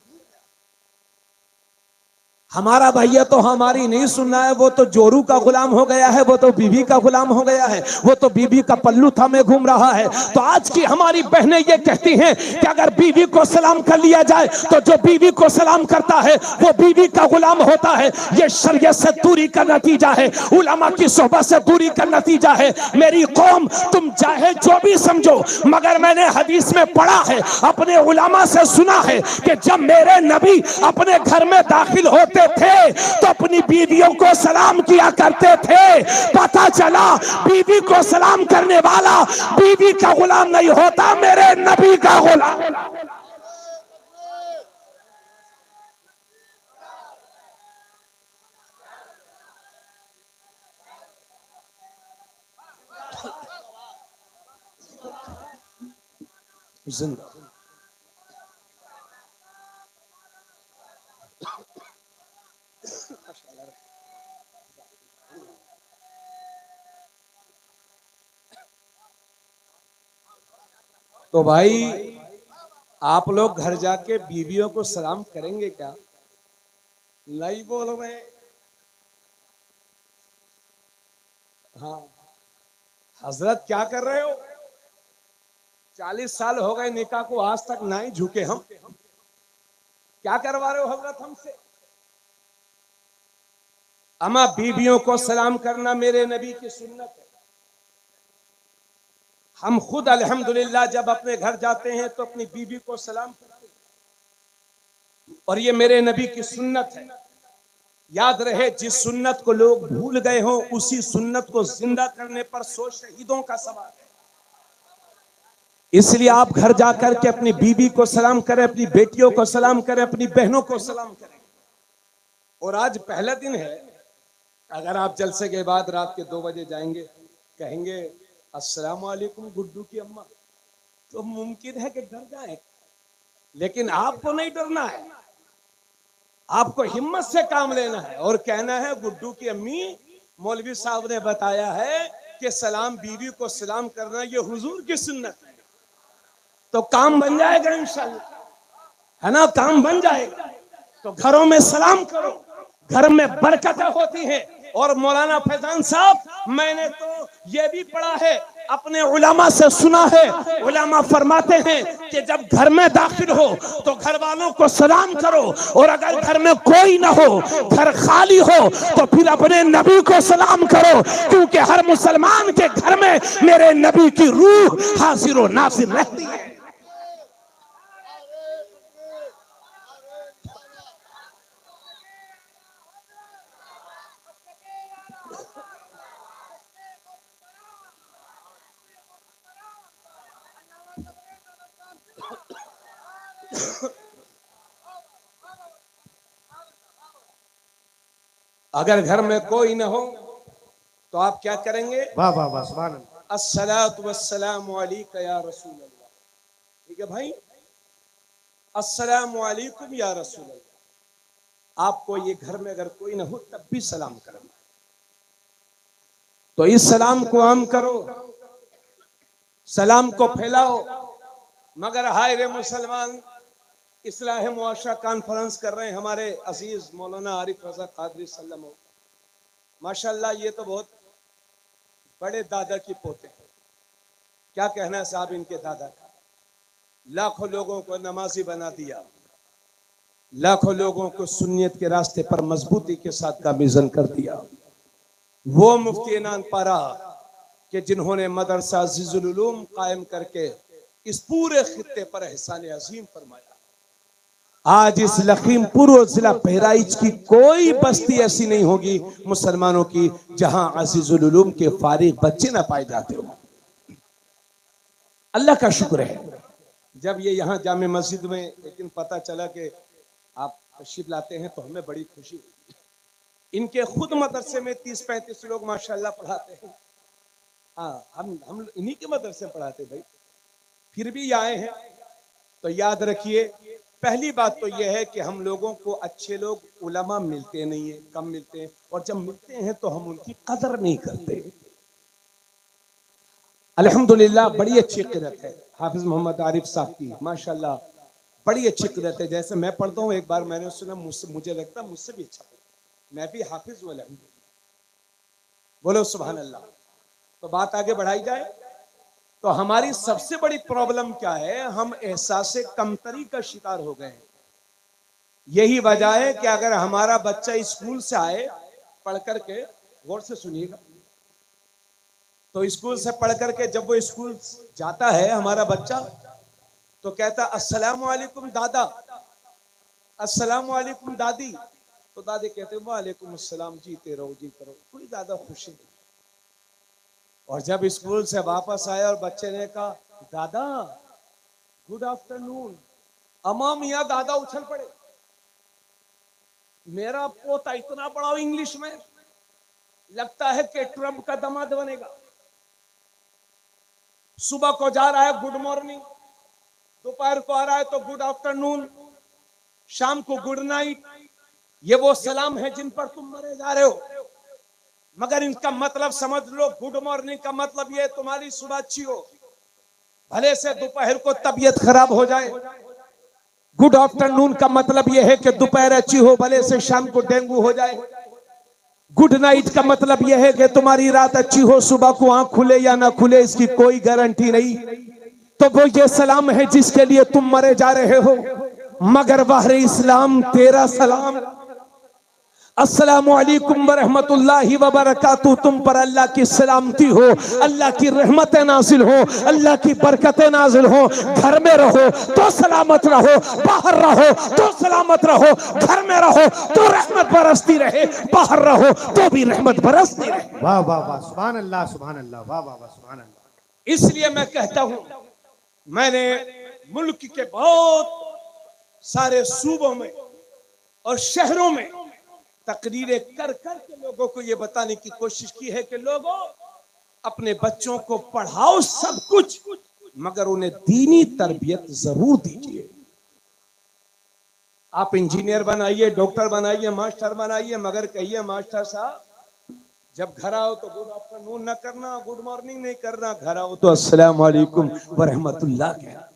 हमारा भैया तो हमारी नहीं सुनना है, वो तो जोरू का गुलाम हो गया है, वो तो बीवी का गुलाम हो गया है, वो तो बीवी का पल्लू थामे घूम रहा है। तो आज की हमारी बहनें ये कहती हैं कि अगर बीवी को सलाम कर लिया जाए तो जो बीवी को सलाम करता है वो बीवी का गुलाम होता है। ये शरीयत से दूरी का नतीजा है, उलमा की सोहबत से दूरी का नतीजा है। मेरी कौम, तुम चाहे जो भी समझो, मगर मैंने हदीस में पढ़ा है, अपने उलमा से सुना है कि जब मेरे नबी अपने घर में दाखिल होते थे तो अपनी बीवियों को सलाम किया करते थे। पता चला बीवी को सलाम करने वाला बीवी का गुलाम नहीं होता, मेरे नबी का गुलाम। जिंदा तो भाई, आप लोग घर जाके बीवियों को सलाम करेंगे क्या? नहीं बोल रहे। हाँ, हजरत क्या कर रहे हो? 40 साल हो गए निकाह को, आज तक नहीं झुके हम। क्या करवा रहे हो हजरत हमसे? अमा बीवियों को सलाम करना मेरे नबी की सुन्नत है। हम खुद अल्हम्दुलिल्लाह जब अपने घर जाते हैं तो अपनी बीवी को सलाम करते हैं, और ये मेरे नबी की सुन्नत है। याद रहे, जिस सुन्नत को लोग भूल गए हों उसी सुन्नत को जिंदा करने पर 100 शहीदों का सवाल है। इसलिए आप घर जाकर के अपनी बीवी को सलाम करें, अपनी बेटियों को सलाम करें, अपनी बहनों को सलाम करें। और आज पहला दिन है, अगर आप जलसे के बाद रात के 2 बजे जाएंगे, कहेंगे अस्सलाम वालेकुम गुड्डू की अम्मा, तो मुमकिन है कि डर जाए। लेकिन आपको नहीं डरना है, आपको हिम्मत से काम लेना है और कहना है गुड्डू की अम्मी, मौलवी साहब ने बताया है कि सलाम, बीवी को सलाम करना ये हुजूर की सुन्नत है। तो काम बन जाएगा इंशाल्लाह, है ना? काम बन जाएगा। तो घरों में सलाम करो, घर में बरकतें होती हैं। और मौलाना फैजान साहब, मैंने तो ये भी पढ़ा है, अपने उलमा से सुना है, उलमा फरमाते हैं कि जब घर में दाखिल हो तो घर वालों को सलाम करो, और अगर घर में कोई ना हो, घर खाली हो, तो फिर अपने नबी को सलाम करो, क्योंकि हर मुसलमान के घर में मेरे नबी की रूह हाजिर व नाजिर रहती है। अगर घर में कोई न हो तो आप क्या करेंगे? वाह वाह वाह, सुभान अल्लाह। अस्सलातु वस्सलामु अलैका या रसूल अल्लाह। ठीक है भाई, अस्सलामु अलैकुम या रसूल अल्लाह। आपको ये घर में अगर कोई न हो तब भी सलाम करना, तो इस सलाम को आम करो, सलाम को फैलाओ। मगर हाय रे मुसलमान, इस्लाह मुआशरा कॉन्फ्रेंस कर रहे हैं हमारे अजीज मौलाना आरिफ रजा कादरी सल्लम, माशाल्लाह, ये तो बहुत बड़े दादा की पोते हैं। क्या कहना है साहब इनके दादा का? लाखों लोगों को नमाजी बना दिया, लाखों लोगों को सुन्नियत के रास्ते पर मजबूती के साथ गामिज़न कर दिया। वो मुफ्ती नानपारा कि जिन्होंने मदरसा अज़ीज़ुल उलूम कायम करके इस पूरे खित्ते पर एहसान अजीम फरमाया। आज इस लखीमपुर और जिला बहराइच की कोई बस्ती ऐसी नहीं होगी मुसलमानों की जहां अज़ीज़ुल उलूम के फारिग बच्चे ना पाए जाते हो। अल्लाह का शुक्र है, जब ये यहाँ जामे मस्जिद में लेकिन पता चला कि आप तशरीफ लाते हैं तो हमें बड़ी खुशी हुई। इनके खुद मदरसे में 30-35 लोग माशाल्लाह पढ़ाते हैं। हाँ, हम इन्हीं के मदरसे में पढ़ाते भाई, फिर भी आए हैं। तो याद रखिए, पहली बात तो यह है कि हम लोगों को अच्छे लोग उलमा मिलते नहीं है, कम मिलते हैं, और जब मिलते हैं तो हम उनकी कदर नहीं करते। अल्हम्दुलिल्लाह बड़ी अच्छी क़िरत है हाफिज मोहम्मद आरिफ साहब की, माशाल्लाह बड़ी अच्छी कुदरत है। जैसे मैं पढ़ता हूँ, एक बार मैंने सुना, मुझे लगता मुझसे भी अच्छा, मैं भी हाफिज हूं अल्हम्दुलिल्लाह। बोलो सुभान अल्लाह। तो बात आगे बढ़ाई जाए तो हमारी सबसे बड़ी प्रॉब्लम क्या है, हम एहसास कमतरी का शिकार हो गए हैं। यही वजह है कि अगर हमारा बच्चा स्कूल से आए पढ़ करके, गौर से सुनिएगा, तो स्कूल से पढ़ करके जब वो स्कूल जाता है हमारा बच्चा, तो कहता अस्सलाम वालेकुम दादा, अस्सलाम वालेकुम दादी। तो दादी कहते वालेकुम अस्सलाम, जीते रहो जीते रहो, कोई ज्यादा खुशी नहीं। और जब स्कूल से वापस आया और बच्चे ने कहा दादा गुड आफ्टरनून, अम्मा मियाँ दादा उछल पड़े, मेरा पोता इतना बड़ा इंग्लिश में, लगता है कि ट्रम्प का दामाद बनेगा। सुबह को जा रहा है गुड मॉर्निंग, दोपहर को आ रहा है तो गुड आफ्टरनून, शाम को गुड नाइट। ये वो सलाम है जिन पर तुम मरे जा रहे हो। मगर इनका मतलब समझ लो, गुड मॉर्निंग का मतलब ये तुम्हारी सुबह अच्छी हो, भले से दोपहर को तबीयत खराब हो जाए। गुड आफ्टरनून का मतलब यह है कि दोपहर अच्छी हो, भले से शाम को डेंगू हो जाए। गुड नाइट का मतलब यह है कि तुम्हारी रात अच्छी हो, सुबह को आंख खुले या ना खुले इसकी कोई गारंटी नहीं। तो वो ये सलाम है जिसके लिए तुम मरे जा रहे हो। मगर वाहरे इस्लाम तेरा सलाम, अस्सलामु अलैकुम व रहमतुल्लाहि व बरकातुहू, तुम पर अल्लाह की सलामती हो, अल्लाह की रहमतें नाजिल हो, अल्लाह की बरकतें नाजिल हो। घर में रहो तो सलामत रहो, बाहर रहो तो सलामत रहो, घर में रहो तो रहमत बरसती रहे, बाहर रहो तो भी रहमत बरसती रहे। वाह वाह वाह, सुभान अल्लाह सुभान अल्लाह, वाह वाह वाह, सुभान अल्लाह। इसलिए मैं कहता हूं, मैंने मुल्क के बहुत सारे सूबों में और शहरों में तकरीरें कर कर के लोगों को ये बताने की कोशिश की है कि लोगों अपने बच्चों को पढ़ाओ सब कुछ, मगर उन्हें दीनी तरबियत जरूर दीजिए। आप इंजीनियर बनाइए, डॉक्टर बनाइए, मास्टर बनाइए, मगर कहिए मास्टर साहब जब घर आओ तो गुड आफ्टरनून न करना, गुड मॉर्निंग नहीं करना, घर आओ तो अस्सलाम वालेकुम व रहमतुल्लाह कहना।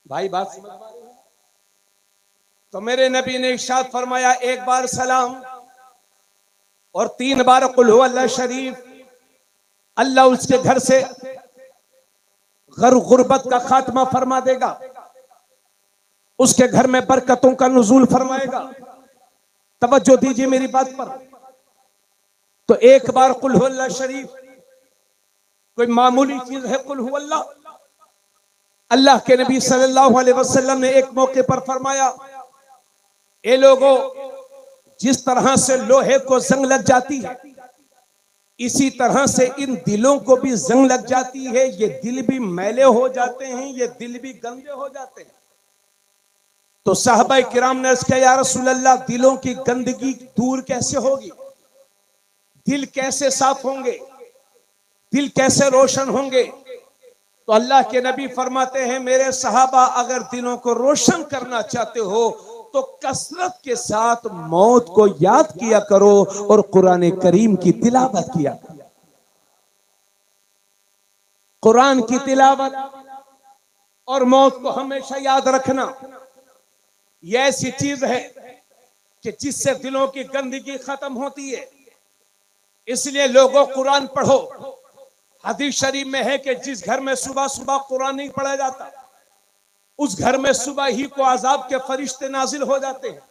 भाई बात समझ में आ रही है? तो मेरे नबी ने इरशाद फरमाया, एक बार सलाम और 3 बार कुल हु अल्लाह शरीफ, अल्लाह उसके घर से गुर्बत का खात्मा फरमा देगा, उसके घर में बरकतों का नुज़ूल फरमाएगा। तवज्जो दीजिए मेरी बात पर। तो एक बार कुल हु अल्लाह शरीफ कोई मामूली चीज है? कुल हु अल्लाह, अल्लाह के नबी सल्लल्लाहु अलैहि वसल्लम ने एक मौके पर फरमाया, ए लोगों, जिस तरह से लोहे को जंग लग जाती है, इसी तरह से इन दिलों को भी जंग लग जाती है। ये दिल भी मैले हो जाते हैं, ये दिल भी गंदे हो जाते हैं। तो साहबा किराम ने अर्ज़ किया, या रसूल अल्लाह, दिलों की गंदगी दूर कैसे होगी? दिल कैसे साफ होंगे? दिल कैसे रोशन होंगे? तो अल्लाह के नबी फरमाते हैं, मेरे सहाबा, अगर दिलों को रोशन करना चाहते हो तो कसरत के साथ मौत को याद किया करो और कुरान करीम की तिलावत किया करो। कुरान की तिलावत और मौत को हमेशा याद रखना, यह ऐसी चीज है कि जिससे दिलों की गंदगी खत्म होती है। इसलिए लोगों कुरान पढ़ो। हदीस शरीफ में है कि जिस घर में सुबह सुबह कुरान नहीं पढ़ा जाता, उस घर में सुबह ही को अजाब के फरिश्ते नाजिल हो जाते हैं।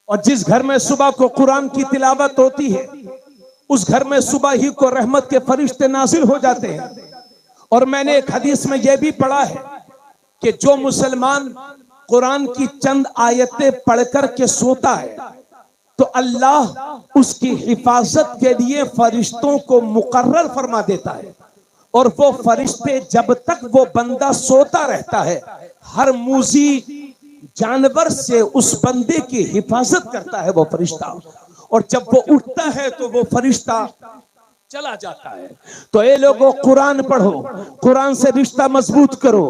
और जिस घर में सुबह को कुरान की तिलावत होती है, उस घर में सुबह ही को रहमत के फरिश्ते नाजिल हो जाते हैं। और मैंने एक हदीस में यह भी पढ़ा है कि जो मुसलमान कुरान की चंद आयतें पढ़कर के सोता है, तो अल्लाह उसकी हिफाजत के लिए फरिश्तों को मुकर्रर फरमा देता है। और वो फरिश्ते जब तक वो बंदा सोता रहता है, हर मूजी जानवर से उस बंदे की हिफाजत करता है वो फरिश्ता। और जब वो उठता है तो वो फरिश्ता चला जाता है। तो ये लोगों कुरान पढ़ो, कुरान से रिश्ता मजबूत करो,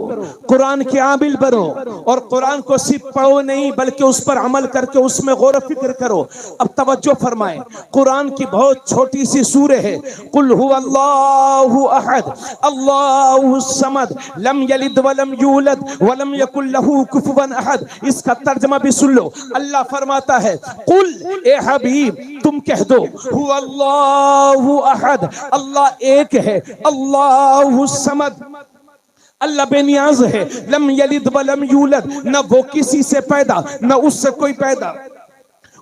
कुरान के आमिल बनो और कुरान को सिर्फ पढ़ो नहीं बल्कि उस पर अमल करके उसमें गौर फिक्र करो। अब तवज्जो फरमाएं, कुरान की बहुत छोटी सी सूरह है, कुल हुवल्लाहु अहद अल्लाहु समद लम यलिद वलम यूलद वलम यकुल लहू कुफुवन अहद। इसका तर्जमा भी सुन लो। अल्लाह फरमाता है, कुल ए हबीब तुम कह दो, हुवल्लाहु अहद अल्लाह एक है, अल्लाहु समद अल्लाह बेनियाज है, लम यलिद वलम यूलद न वो किसी से पैदा न उससे कोई पैदा,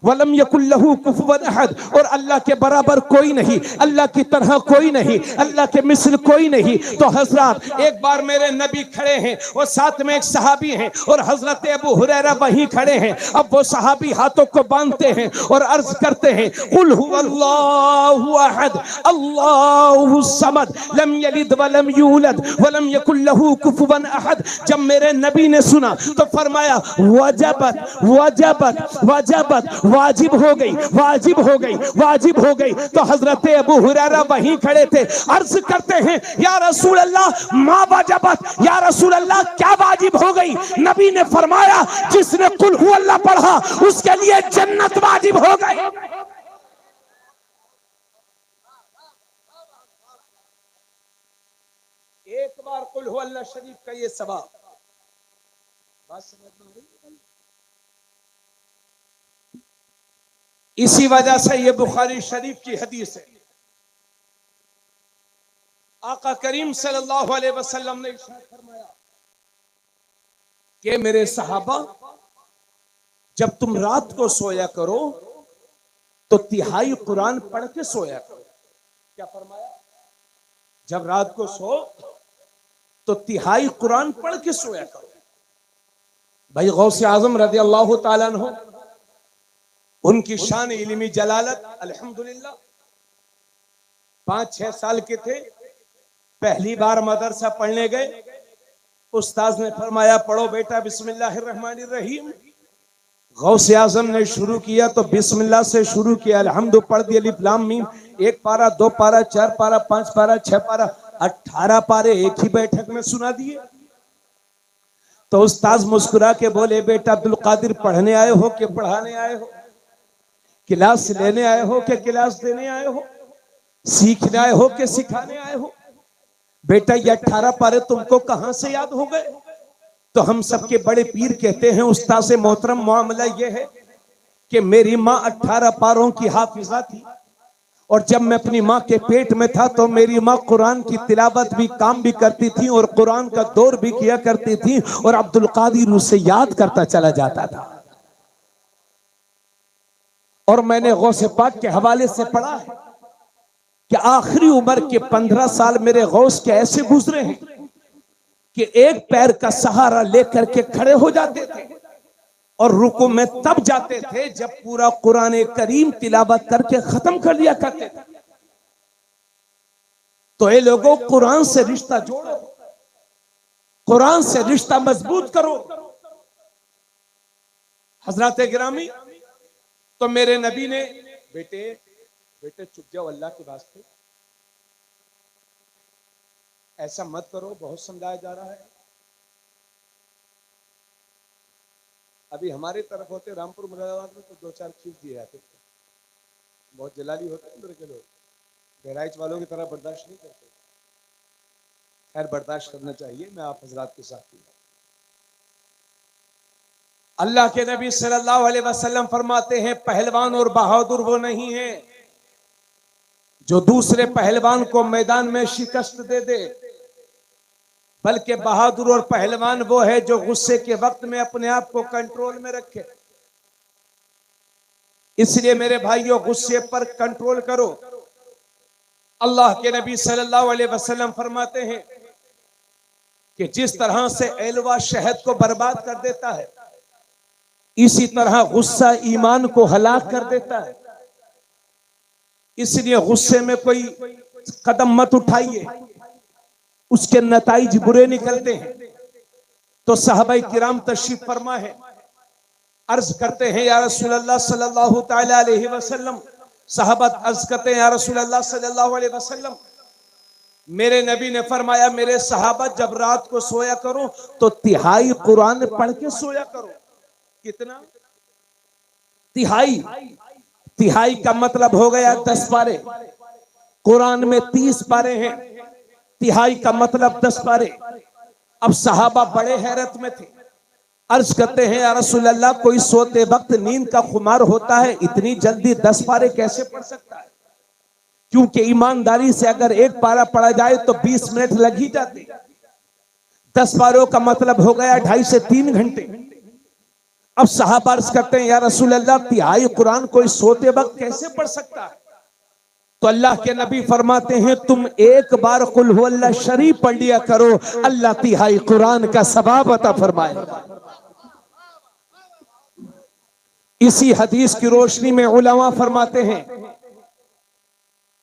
वलम यकुल लहू कुफुवन अहद और अल्लाह के बराबर कोई नहीं, अल्लाह की तरह कोई नहीं, अल्लाह के मिसल कोई नहीं। तो हजरत एक बार मेरे नबी खड़े हैं और साथ में एक सहाबी हैं और हजरत अबू हुरैरा वहीं खड़े हैं। अब वो सहाबी हाथों को बांधते हैं और अर्ज करते हैं, कुल हुवल्लाहु अहद अल्लाहु समद लम यलिद वलम यूलद वलम यकुल लहू कुफुवन अहद। जब मेरे नबी ने सुना तो फरमाया, वजबत वजबत वजबत, वाजिब हो गई वाजिब हो गई वाजिब हो गई। तो हजरत अबू हुरैरा वहीं खड़े थे, अर्ज करते हैं, या रसूल अल्लाह मा वाजबत, या रसूल अल्लाह क्या वाजिब हो गई? नबी ने फरमाया, जिसने कुल हु अल्लाह पढ़ा उसके लिए जन्नत वाजिब हो गई। एक बार कुल हु अल्लाह शरीफ का ये सवाब, बात समझ में आई? इसी वजह से ये बुखारी शरीफ की हदीस है। आका करीम सल्लल्लाहु अलैहि वसल्लम ने इरशाद फरमाया कि मेरे सहाबा, जब तुम रात को सोया करो तो तिहाई कुरान पढ़ के सोया करो। क्या फरमाया? जब रात को सो तो तिहाई कुरान पढ़ के सोया करो। भाई गौसे आजम रज़ी अल्लाह ताला अन्हु, उनकी शान इल्मी जलालत अल्हम्दुलिल्लाह, 5-6 साल के थे, पहली बार मदरसा पढ़ने गए। उस्ताद ने फरमाया, पढ़ो बेटा बिस्मिल्लाहिर्रहमानिर्रहीम। गौसे आजम ने शुरू किया तो बिस्मिल्लाह से शुरू किया, अल्हम्दु पढ़ दिया, अलिफ लाम मीम, 1 पारा 2 पारा 4 पारा 5 पारा 6 पारा 18 पारे एक ही बैठक में सुना दिए। तो उस्ताद मुस्कुरा के बोले, बेटा अब्दुल कादिर पढ़ने आए हो कि पढ़ाने आए हो? क्लास लेने आए हो कि क्लास देने आए हो? सीखने आए हो कि सिखाने आए हो? बेटा ये 18 पारे तुमको कहां से याद हो गए? तो हम सबके बड़े पीर कहते हैं, उस्ताद से मोहतरम मामला ये है कि मेरी माँ 18 पारों की हाफिजा थी और जब मैं अपनी माँ के पेट में था तो मेरी माँ कुरान की तिलावत भी काम भी करती थी और कुरान का दौर भी किया करती थी और अब्दुल कादिर उसे याद करता चला जाता था। और मैंने गौसे पाक के हवाले से पढ़ा है कि आखिरी उम्र के 15 साल मेरे गौस के ऐसे गुजरे हैं कि एक पैर का सहारा लेकर के खड़े हो जाते थे और रुकू में तब जाते थे जब पूरा कुरान करीम तिलावत करके खत्म कर लिया करते थे। तो ये लोगों, कुरान से रिश्ता जोड़ो, कुरान से रिश्ता मजबूत करो। हजरत गिरामी, तो मेरे नबी ने, बेटे बेटे चुप जाओ अल्लाह के वास्ते, ऐसा मत करो, बहुत समझाया जा रहा है। अभी हमारे तरफ होते रामपुर मुरादाबाद में तो 2-4 खींच दिए जाते थे, बहुत जलाली होते हैं उधर के लोग, बहराइच वालों की तरह बर्दाश्त नहीं करते। खैर बर्दाश्त करना चाहिए, मैं आप हजरात के साथ हूं। अल्लाह के नबी सल्लल्लाहु अलैहि वसल्लम फरमाते हैं, पहलवान और बहादुर वो नहीं है जो दूसरे पहलवान को मैदान में शिकस्त दे दे, बल्कि बहादुर और पहलवान वो है जो गुस्से के वक्त में अपने आप को कंट्रोल में रखे। इसलिए मेरे भाइयों, गुस्से पर कंट्रोल करो। अल्लाह के नबी सल्लल्लाहु अलैहि वसल्लम फरमाते हैं कि जिस तरह से एलवा शहद को बर्बाद कर देता है, इसी तरह गुस्सा ईमान को हलाक कर देता है। इसलिए गुस्से में कोई कदम मत उठाइए, उसके नताइज बुरे निकलते हैं। तो सहाबाई किराम तशरीफ फरमा है, अर्ज करते हैं, या रसूल अल्लाह सल्लल्लाहु तआला अलैहि वसल्लम, सहाबा अर्ज करते हैं, या रसूल अल्लाह सल्लल्लाहु अलैहि वसल्लम, मेरे नबी ने फरमाया, मेरे सहाबा जब रात को सोया करो तो तिहाई कुरान पढ़ के सोया करो। कितना? तिहाई। तिहाई का मतलब हो गया 10 पारे। कुरान में 30 पारे हैं, तिहाई का मतलब 10 पारे। अब सहाबा बड़े हैरत में थे, अर्ज करते हैं, या रसूल अल्लाह, कोई सोते वक्त नींद का खुमार होता है, इतनी जल्दी 10 पारे कैसे पढ़ सकता है? क्योंकि ईमानदारी से अगर एक पारा पढ़ा जाए तो 20 मिनट लग ही जाते। 10 पारों का मतलब हो गया 2.5 से 3 घंटे। अब सहाबा अर्ज करते हैं, या रसूल अल्लाह, तिहाई कुरान कोई सोते वक्त कैसे पढ़ सकता है? तो अल्लाह के नबी फरमाते हैं, तुम एक बार कुल हुवल्लाह शरीफ पढ़ लिया करो, अल्लाह तिहाई कुरान का सवाब अता फरमाएगा। इसी हदीस की रोशनी में उलमा फरमाते हैं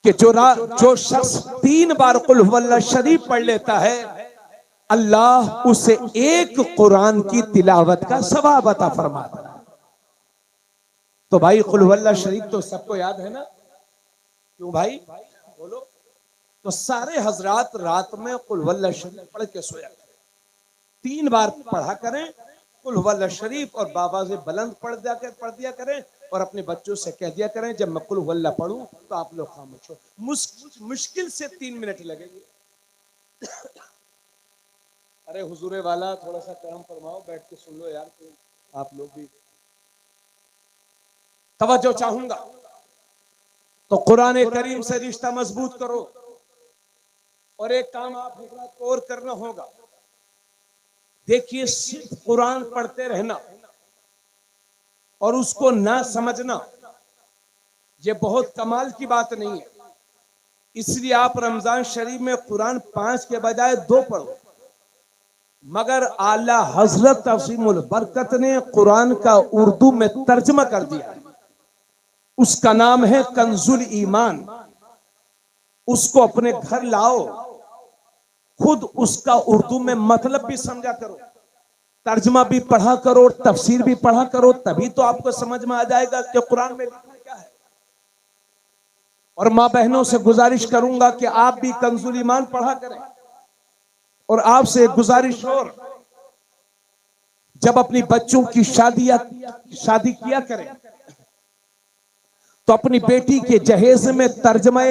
कि जो शख्स 3 बार कुल हुवल्लाह शरीफ पढ़ लेता है, अल्लाह उसे एक कुरान की तिलावत का सवाब अता फरमाता है। तो भाई कुल हुवल्लाह शरीफ तो सबको याद है ना? क्यों भाई बोलो? तो सारे हजरात रात में कुल हुवल्लाह शरीफ पढ़ के सोया करें, 3 बार पढ़ा करें कुल हुवल्लाह शरीफ, और बाबा से बुलंद पढ़ दिया करें, और अपने बच्चों से कह दिया करें, जब मैं कुल हुवल्लाह पढ़ूं तो आप लोग खामोश हो। मुश्किल से 3 मिनट लगेंगे। अरे हुजूरे वाला, थोड़ा सा करम फरमाओ, बैठ के सुन लो यार, तो आप लोग भी तवज्जो चाहूंगा। तो कुरान करीम से रिश्ता मजबूत करो, और एक काम आप हजरात को और करना होगा। देखिए, सिर्फ कुरान पढ़ते रहना और उसको ना समझना, ये बहुत कमाल की बात नहीं है। इसलिए आप रमजान शरीफ में कुरान 5 के बजाय 2 पढ़ो। मगर आला हजरत अज़ीमुल बरकत ने कुरान का उर्दू में तर्जमा कर दिया, उसका नाम है कंजुल ईमान। उसको अपने घर लाओ, खुद उसका उर्दू में मतलब भी समझा करो, तर्जमा भी पढ़ा करो, तफसीर भी पढ़ा करो, तभी तो आपको समझ में आ जाएगा कि कुरान में लिखा क्या है। और मां बहनों से गुजारिश करूंगा कि आप भी कंजुल ईमान पढ़ा करें। और आपसे गुजारिश और, जब अपनी बच्चों की शादी किया करें तो अपनी बेटी के जहेज में तर्जमा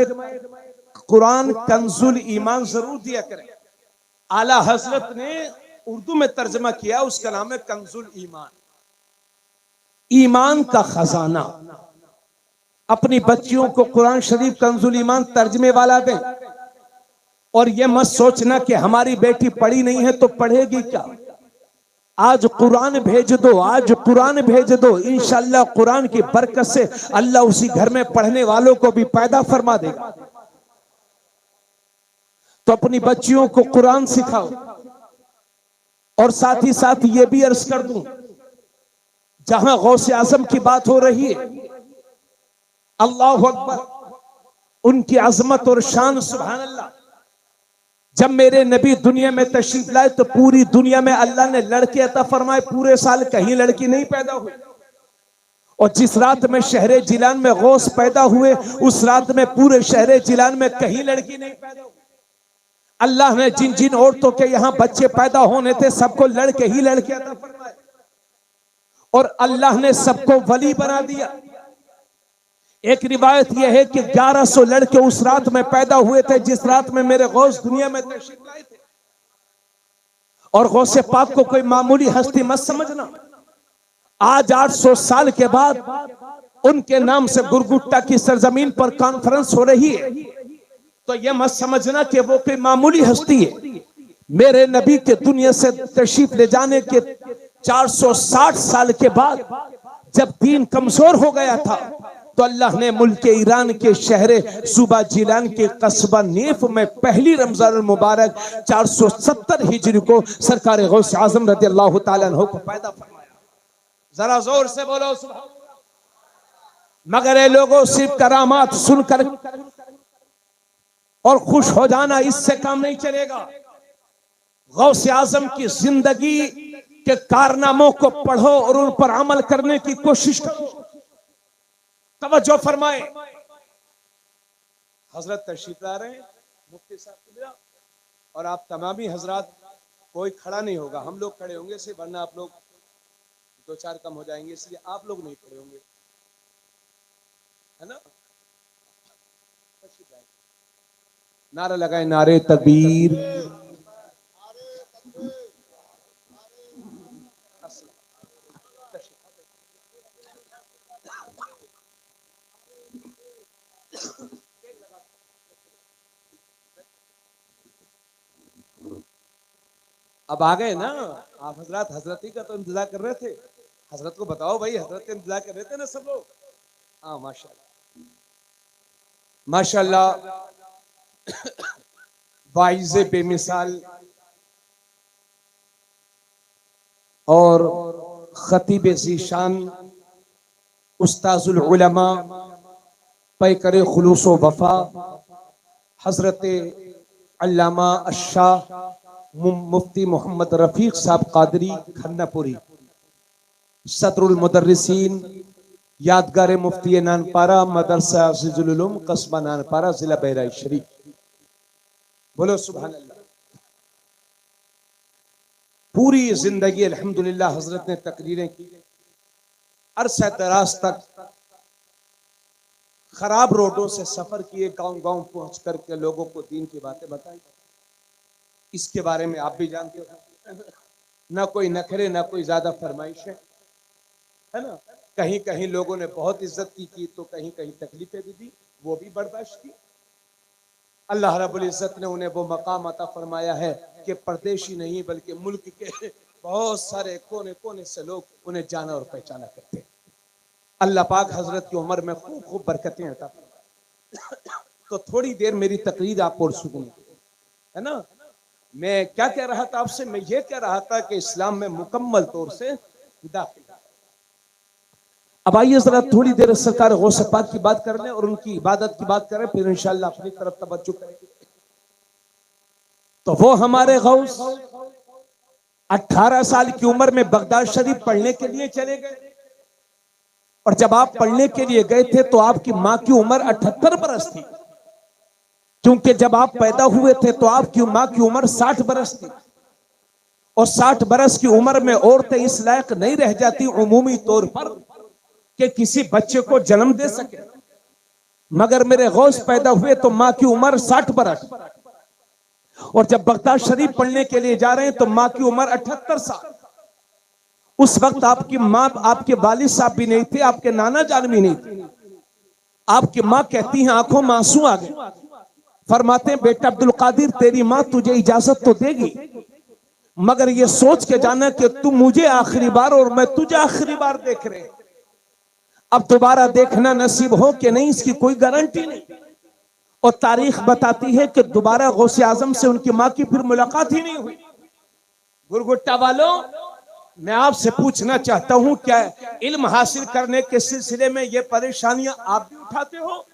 कुरान कंजुल ईमान जरूर दिया करें। आला हजरत ने उर्दू में तर्जमा किया, उसका नाम है कंजुल ईमान। ईमान का खजाना। अपनी बच्चियों को कुरान शरीफ कंजुल ईमान तर्जमे वाला दें। और यह मत सोचना कि हमारी बेटी पढ़ी नहीं है तो पढ़ेगी क्या। आज कुरान भेज दो, आज कुरान भेज दो, इंशाअल्लाह कुरान की बरकत से अल्लाह उसी घर में पढ़ने वालों को भी पैदा फरमा देगा। तो अपनी बच्चियों को कुरान सिखाओ। और साथ ही साथ ये भी अर्ज कर दूं, जहां गौसे आजम की बात हो रही है, अल्लाह अकबर, उनकी अजमत और शान, सुभान अल्लाह। जब मेरे नबी दुनिया में तशरीफ लाए तो पूरी दुनिया में अल्लाह ने लड़के अता फरमाए, पूरे साल कहीं लड़की नहीं पैदा हुई। और जिस रात में शहरे जिलान में गौस पैदा हुए, उस रात में पूरे शहरे जिलान में कहीं लड़की नहीं पैदा हुई। अल्लाह ने जिन जिन औरतों के यहां बच्चे पैदा होने थे, सबको लड़के ही लड़के अता फरमाए। और अल्लाह ने सबको वली बना दिया। एक रिवायत यह है कि 1100 लड़के उस रात में पैदा हुए थे जिस रात में मेरे गौस दुनिया में तशरीफ लाए थे। और गौसे पाक को कोई मामूली हस्ती मत समझना। आज 800 साल के बाद उनके नाम से गुरगुट्टा की सरजमीन पर कॉन्फ्रेंस हो रही है, तो यह मत समझना कि वो कोई मामूली हस्ती है। मेरे नबी के दुनिया से तशरीफ ले जाने के 460 साल के बाद जब दीन कमजोर हो गया था, तो अल्लाह ने मुल्क ईरान के शहर सूबा जिलान के कस्बा नेफ में पहली रमजान मुबारक 470 हिजरी को सरकार गौस आजम रज़ी अल्लाह तआला अन्हु को पैदा फरमाया। जरा जोर से बोलो सुभान अल्लाह। मगर ये लोगों सिर्फ करामात सुनकर और खुश हो जाना, इससे काम नहीं चलेगा। गौस आजम की जिंदगी के कारनामों को पढ़ो और उन पर अमल करने की कोशिश करो। तवज्जो फरमाए। हजरत तशरीफ ला रहे हैं, मुफ्ती साहब किबला, और आप तमामी हजरात, कोई खड़ा नहीं होगा, हम लोग खड़े होंगे सिर्फ, वरना आप लोग दो चार कम हो जाएंगे, इसलिए आप लोग नहीं खड़े होंगे, है ना। नारा लगाए, नारे तकबीर। अब आ गए ना आप हजरत, हजरत ही का तो इंतजार कर रहे थे, हजरत को बताओ भाई, हजरत का इंतजार कर रहे थे ना सब लोग। हाँ माशाल्लाह माशाल्लाह, वाइज़े बेमिसाल और खतीब ज़ीशान, उस्ताजुल उलमा, पैकर खुलूस व वफा, हजरत अल्लामा अशाह मुफ्ती मोहम्मद रफीक साहब कादरी खन्नापुरी, सदरुल मुदर्रिसीन, यादगार मुफ्ती नानपारा, मदरसा अज़ीज़ुल उलूम, कस्बा नानपारा, जिला बहराइच शरीफ। बोलो सुभान अल्लाह। पूरी जिंदगी अल्हम्दुलिल्लाह हजरत ने तकरीरें की, अरसा दराज तक खराब रोडों से सफर किए, गांव गांव पहुंच करके लोगों को दीन की बातें बताई। इसके बारे में आप भी जानते हो, ना कोई नखरे, ना कोई ज्यादा फरमाइश है ना। कहीं कहीं लोगों ने बहुत इज्जत की तो कहीं कहीं तकलीफें भी दी, वो भी बर्दाश्त की। अल्लाह रब्बुल इज्जत ने उन्हें वो मकाम अता फरमाया है कि परदेशी नहीं बल्कि मुल्क के बहुत सारे कोने कोने से लोग उन्हें जाना और पहचाना करते हैं। अल्लाह पाक हजरत की उम्र में खूब खूब बरकतें अता फरमाए। तो थोड़ी देर मेरी तकरीर आप और सुनिए, है ना। मैं क्या कह रहा था आपसे, मैं ये कह रहा था कि इस्लाम में मुकम्मल तौर से दाखिल। अब आइए जरा थोड़ी देर सरकार गौस पाक की बात कर लें और उनकी इबादत की बात करें, फिर इंशाअल्लाह अपनी तरफ तवज्जो करेंगे। तो वो हमारे गौस 18 साल की उम्र में बगदाद शरीफ पढ़ने के लिए चले गए, और जब आप पढ़ने के लिए गए थे तो आपकी मां की उम्र 78 बरस थी, क्योंकि जब आप पैदा हुए थे तो आपकी मां की उम्र 60 बरस थी, और 60 बरस की उम्र में औरतें इस लायक नहीं रह जाती उमूमी तौर पर कि किसी बच्चे को जन्म दे सके। मगर मेरे गौस पैदा हुए तो मां की उम्र 60 बरस, और जब बगदाद शरीफ पढ़ने के लिए जा रहे हैं तो मां की उम्र 78 साल। उस वक्त आपकी मां, आपके वालिद साहब भी नहीं थे, आपके नाना जान भी नहीं थे। आपकी मां कहती हैं, आंखों में आंसू आ गए, फरमाते हैं बेटा अब्दुल कादिर, तेरी मां तुझे इजाजत तो देगी, मगर ये सोच के जाना कि तू मुझे आखिरी बार और मैं तुझे आखिरी बार देख रहे हैं, अब दोबारा देखना नसीब हो कि नहीं इसकी कोई गारंटी नहीं। और तारीख बताती है कि दोबारा गौसे आजम से उनकी मां की फिर मुलाकात ही नहीं हुई। गुरगुट्टा वालों, मैं आपसे पूछना चाहता हूं, क्या इल्म हासिल करने के सिलसिले में ये परेशानियां आप भी उठाते हो?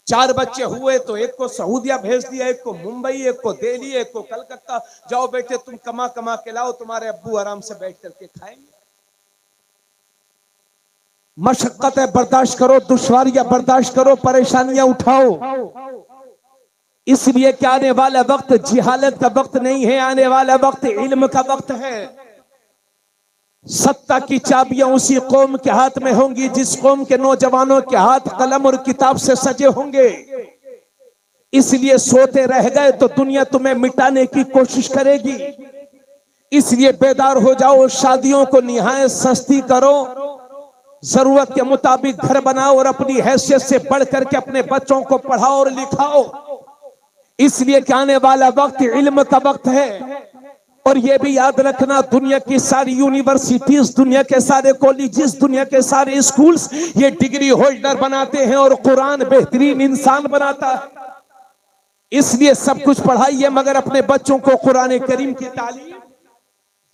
4 बच्चे हुए तो एक को सऊदिया भेज दिया, एक को मुंबई, एक को दिल्ली, एक को कलकत्ता, जाओ बेटे तुम कमा कमा के लाओ, तुम्हारे अब्बू आराम से बैठ करके खाएंगे। मशक्कत बर्दाश्त करो, दुश्वारियां बर्दाश्त करो, परेशानियां उठाओ, इसलिए कि आने वाला वक्त जिहालत का वक्त नहीं है, आने वाला वक्त इल्म का वक्त है। सत्ता की चाबियां उसी कौम के हाथ में होंगी जिस कौम के नौजवानों के हाथ कलम और किताब से सजे होंगे। इसलिए सोते रह गए तो दुनिया तुम्हें मिटाने की कोशिश करेगी, इसलिए बेदार हो जाओ, शादियों को निहायत सस्ती करो, जरूरत के मुताबिक घर बनाओ और अपनी हैसियत से बढ़ करके अपने बच्चों को पढ़ाओ और लिखाओ, इसलिए कि आने वाला वक्त इल्म का वक्त है। और ये भी याद रखना, दुनिया की सारी यूनिवर्सिटीज, दुनिया के सारे कॉलेजेस, दुनिया के सारे स्कूल्स ये डिग्री होल्डर बनाते हैं और कुरान बेहतरीन इंसान बनाता है। इसलिए सब कुछ पढ़ाइए मगर अपने बच्चों को कुरान करीम की तालीम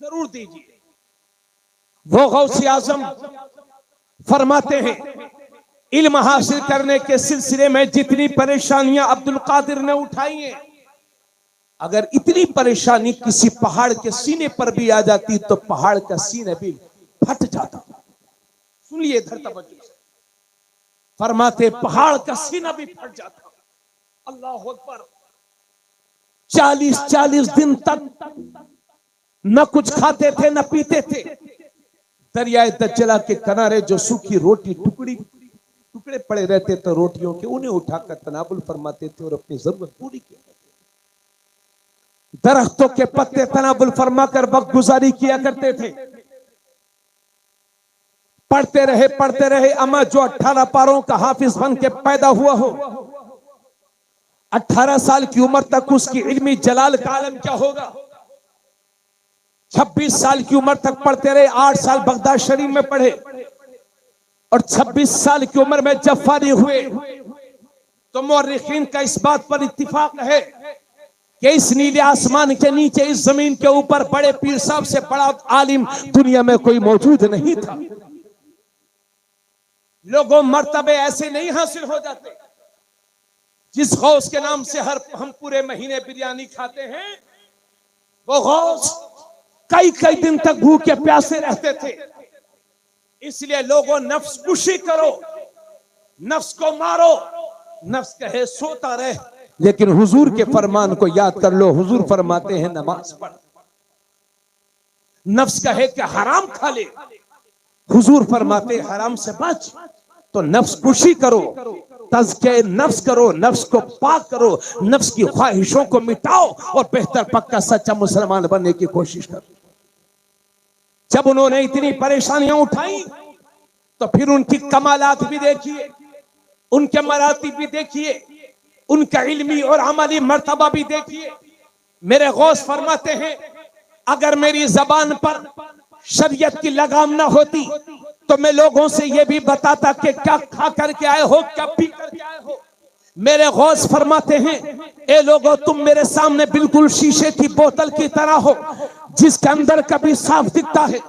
जरूर दीजिए। वो गौसे आजम फरमाते हैं, इल्म हासिल करने के सिलसिले में जितनी परेशानियां अब्दुल कादिर ने उठाई हैं, अगर इतनी परेशानी किसी पहाड़ के सीने पर भी आ जाती तो पहाड़ का सीना भी फट जाता। सुनिए इधर तवज्जो से, फरमाते पहाड़ का सीना भी फट जाता। अल्लाह अकबर। 40-40 दिन तक न कुछ खाते थे न पीते थे। दरियाए दज्जला के किनारे जो सूखी रोटी टुकड़े पड़े रहते थे रोटियों के, उन्हें उठाकर तनावुल फरमाते थे और अपनी जरूरत पूरी किया। दरख्तों के पत्ते तनावुल फरमाकर वक्त गुजारी किया करते थे। पढ़ते रहे। अमा जो 18 पारों का हाफिज बन के पैदा हुआ हो, 18 साल की उम्र तक उसकी इल्मी जलाल का आलम क्या होगा। 26 साल की उम्र तक पढ़ते रहे। 8 साल बगदाद शरीफ में पढ़े और 26 साल की उम्र में जब फारिग हुए तो मुअर्रिखीन का इस बात पर इत्तिफाक है कि इस नीले आसमान के नीचे, इस जमीन के ऊपर बड़े पीर साहब से बड़ा आलिम दुनिया में कोई मौजूद नहीं था। लोगों मर्तबे ऐसे नहीं हासिल हो जाते। जिस गौस के नाम से हम पूरे महीने बिरयानी खाते हैं, वो गौस कई दिन तक भूखे प्यासे रहते थे। इसलिए लोगों नफ्स कुशी करो, नफ्स को मारो। नफ्स कहे सोता रहे, लेकिन हुजूर के फरमान को याद कर लो। हुजूर फरमाते हैं नमाज पढ़। नफ्स कहे कि हराम खा ले, हुजूर फरमाते हराम से बच। तो नफ्स कुशी करो, तज़किए नफ्स करो, नफ्स को पाक करो, नफ्स की ख्वाहिशों को मिटाओ और बेहतर पक्का सच्चा मुसलमान बनने की कोशिश करो। जब उन्होंने इतनी परेशानियां उठाई तो फिर उनकी कमालात भी देखिए, उनके मरातिब भी देखिए, उनका इल्मी और अमली मर्तबा भी देखिए। मेरे गौस फरमाते हैं अगर मेरी जबान पर शरीयत की लगाम ना होती तो मैं लोगों से यह भी बताता कि क्या खा करके आए हो, क्या पी करके आए हो। मेरे गौस फरमाते हैं ए लोगों, तुम मेरे सामने बिल्कुल शीशे की बोतल की तरह हो, जिसके अंदर कभी साफ दिखता है,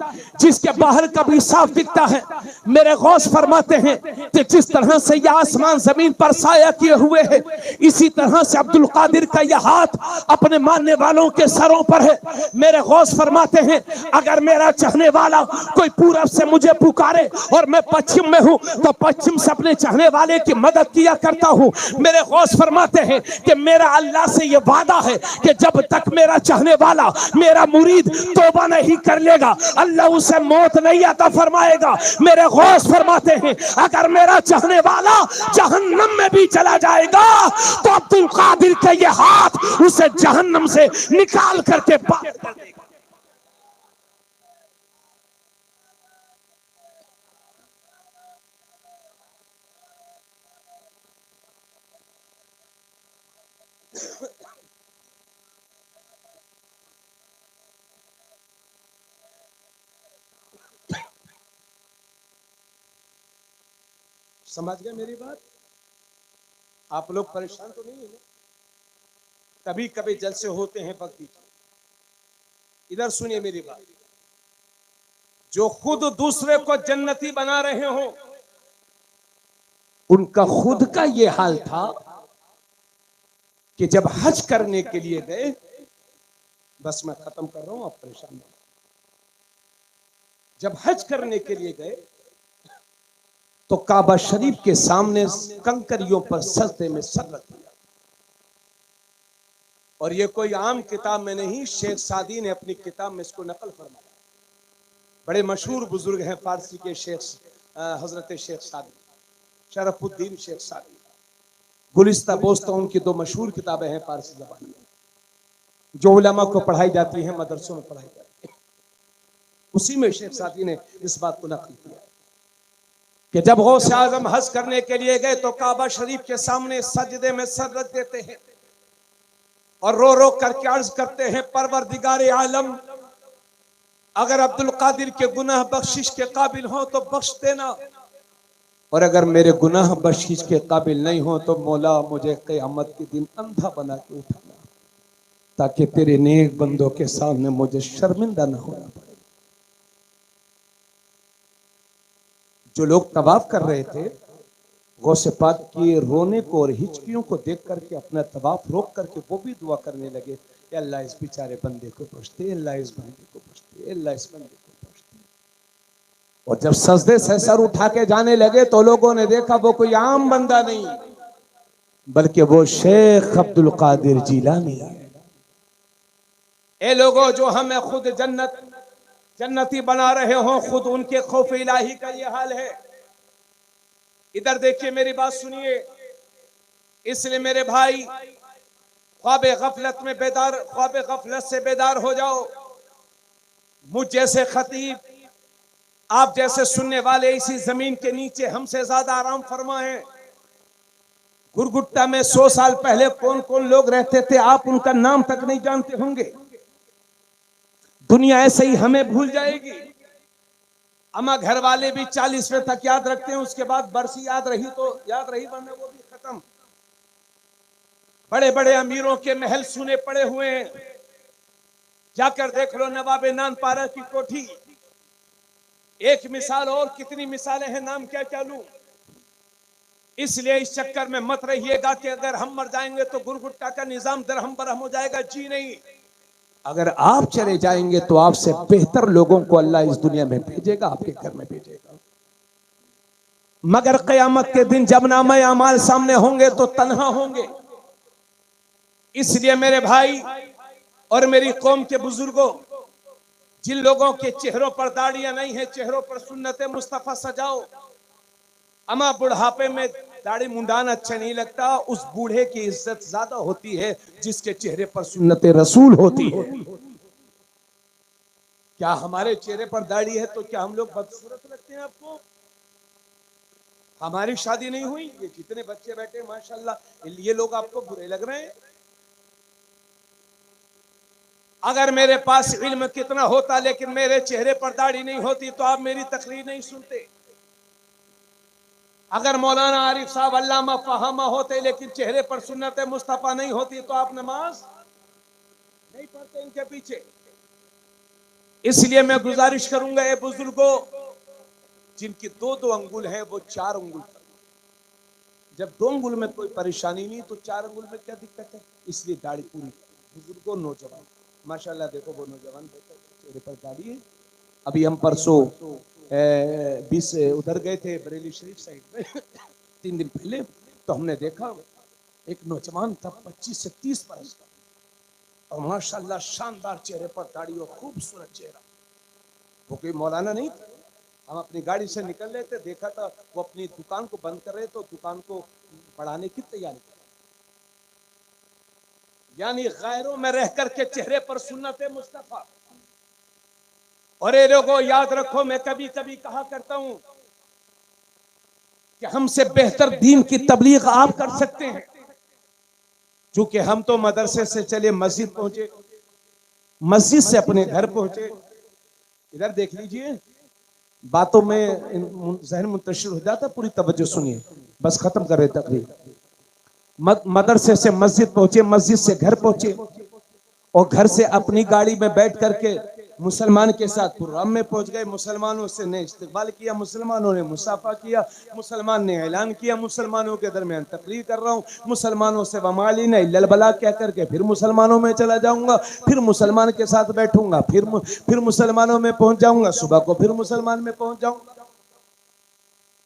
जिसके बाहर कभी साफ दिखता है। मेरे गौस फरमाते हैं कि जिस तरह से यह आसमान जमीन पर साया किए हुए है, इसी तरह से अब्दुल कादिर का यह हाथ अपने मानने वालों के सरों पर है। मेरे गौस फरमाते हैं अगर मेरा चाहने वाला कोई पूरब से मुझे पुकारे और मैं पश्चिम में हूं तो पश्चिम से अपने चाहने वाले की मदद किया करता हूं। मेरे गौस फरमाते हैं कि मेरा अल्लाह से यह वादा है कि जब तक मेरा चाहने वाला, मेरा मुरीद तौबा नहीं कर लेगा, अल्लाह उसे मौत नहीं अता फरमाएगा। मेरे गौस फरमाते हैं अगर मेरा चाहने वाला जहन्नम में भी चला जाएगा तो अब्दुल कादिर के ये हाथ उसे जहन्नम से निकाल करके बाहर कर देगा। समझ गए मेरी बात? आप लोग परेशान तो नहीं है? कभी कभी जलसे होते हैं वक्त दीजिए। इधर सुनिए मेरी बात। जो खुद दूसरे को जन्नती बना रहे हो, उनका खुद का ये हाल था कि जब हज करने के लिए गए, बस मैं खत्म कर रहा हूं, आप परेशान ना। जब हज करने के लिए गए तो काबा शरीफ के सामने कंकरियों पर सजदे में सर रख दिया। और ये कोई आम किताब में नहीं, शेख सादी ने अपनी किताब में इसको नकल फरमाया। बड़े मशहूर बुजुर्ग हैं फारसी के शेख, हजरत शेख सादी, शरफुद्दीन शेख सादी। गुलिस्ता बोस्ता उनकी दो मशहूर किताबें हैं फारसी ज़बान में, जो उलमा को पढ़ाई जाती हैं, मदरसों में पढ़ाई जाती है। उसी में शेख सादी ने इस बात को नकल किया कि जब गौसे आजम हज करने के लिए गए तो काबा शरीफ के सामने सजदे में सर रख देते हैं और रो रो करके अर्ज करते हैं परवरदिगारे आलम, अगर अब्दुल कादिर के गुनाह बख्शिश के काबिल हो तो बख्श देना, और अगर मेरे गुनाह बख्शिश के काबिल नहीं हो तो मौला मुझे क़यामत के दिन अंधा बना के उठाना, ताकि तेरे नेक बंदों के सामने मुझे शर्मिंदा न होना पड़े। जो लोग तवाफ कर रहे थे, गौसे पाक के रोने को और हिचकियों को देख करके अपना तवाफ रोक करके वो भी दुआ करने लगे, अल्लाह इस बेचारे बंदे को बख्श दे, अल्लाह इस बंदे को बख्श दे, अल्लाह इस बंदे को बख्श दे। और जब सजदे से सर उठा के जाने लगे तो लोगों ने देखा वो कोई आम बंदा नहीं, बल्कि वो शेख अब्दुल कादिर जीलानी है। ए लोगों, जो हमें खुद जन्नती बना रहे हो, खुद उनके खौफ इलाही का ये हाल है। इधर देखिए, मेरी बात सुनिए। इसलिए मेरे भाई, ख्वाब गफलत से बेदार हो जाओ। मुझ जैसे खतीब, आप जैसे सुनने वाले इसी जमीन के नीचे हमसे ज्यादा आराम फरमा है। गुरगुट्टा में 100 साल पहले कौन कौन लोग रहते थे, आप उनका नाम तक नहीं जानते होंगे। दुनिया ऐसे ही हमें भूल जाएगी। अमा घर वाले भी 40वें तक याद रखते हैं, उसके बाद बरसी याद रही तो याद रही, वरना वो भी खत्म। बड़े बड़े अमीरों के महल सुने पड़े हुए हैं, जाकर देख लो नवाब नानपारा की कोठी। एक मिसाल और कितनी मिसालें हैं, नाम क्या क्या लूं। इसलिए इस चक्कर में मत रहिएगा कि अगर हम मर जाएंगे तो गुरगुट्टा का निजाम दरहम बरहम हो जाएगा। जी नहीं, अगर आप चले जाएंगे तो आपसे बेहतर लोगों को अल्लाह इस दुनिया में भेजेगा, आपके घर में भेजेगा। मगर कयामत के दिन जब नामे अमाल सामने होंगे तो तन्हा होंगे। इसलिए मेरे भाई और मेरी कौम के बुजुर्गों, जिन लोगों के चेहरों पर दाढ़ियां नहीं है, चेहरों पर सुन्नते मुस्तफा सजाओ। अमा बुढ़ापे में दाढ़ी मुंडाना अच्छा नहीं लगता। उस बूढ़े की इज्जत ज्यादा होती है जिसके चेहरे पर सुन्नते रसूल होती है। क्या हमारे चेहरे पर दाढ़ी है तो क्या हम लोग बदसूरत लगते हैं आपको? हमारी शादी नहीं हुई, ये जितने बच्चे बैठे माशाल्लाह, ये लोग आपको बुरे लग रहे हैं? अगर मेरे पास इल्म कितना होता लेकिन मेरे चेहरे पर दाढ़ी नहीं होती तो आप मेरी तकरीर नहीं सुनते। अगर मौलाना आरिफ साहब अल्लामा फहामा होते लेकिन चेहरे पर सुन्नत मुस्तफा नहीं होती तो आप नमाज नहीं पढ़ते इनके पीछे। इसलिए मैं गुजारिश करूंगा, ये बुजुर्गों, जिनकी 2-2 अंगुल है वो 4 अंगुल कर। जब 2 अंगुल में कोई परेशानी नहीं तो 4 अंगुल में क्या दिक्कत है? इसलिए दाढ़ी पूरी। बुजुर्गों, नौजवान, माशाल्लाह देखो वो नौजवान चेहरे पर दाढ़ी है। अभी हम परसों 20 उधर गए थे बरेली शरीफ साइड में 3 दिन पहले, तो हमने देखा एक नौजवान था 25 से 30 बरस का, और माशाल्लाह शानदार चेहरे पर दाढ़ी और खूबसूरत चेहरा। वो कोई मौलाना नहीं था। हम अपनी गाड़ी से निकल रहे थे, देखा था वो अपनी दुकान को बंद कर रहे तो दुकान को बढ़ाने की तैयारी कर, यानी गैरों में रह करके चेहरे पर सुन्नत मुस्तफा। और ये लोगों, याद रखो, मैं कभी कभी कहा करता हूं कि हमसे बेहतर दीन की तबलीग आप कर सकते हैं, क्योंकि हम तो मदरसे से चले मस्जिद पहुंचे, मस्जिद से अपने घर पहुंचे। इधर देख लीजिए, बातों में जहन मुंतशिर हो जाता, पूरी तवज्जो सुनिए, बस खत्म कर रहे तकरीर। मदरसे से मस्जिद पहुंचे, मस्जिद से घर पहुंचे, और घर से अपनी गाड़ी में बैठ करके मुसलमान के साथ प्रोग्राम में पहुंच गए। मुसलमानों से ने इस्तकबाल किया, मुसलमानों ने मुसाफा किया, मुसलमान ने ऐलान किया, मुसलमानों के दरमियान तकरीर कर रहा हूँ, मुसलमानों से वमाली ने ललबला कह करके फिर मुसलमानों में चला जाऊंगा, फिर मुसलमान के साथ बैठूंगा, फिर मुसलमानों में पहुंच जाऊंगा, सुबह को फिर मुसलमान में पहुंच जाऊंगा।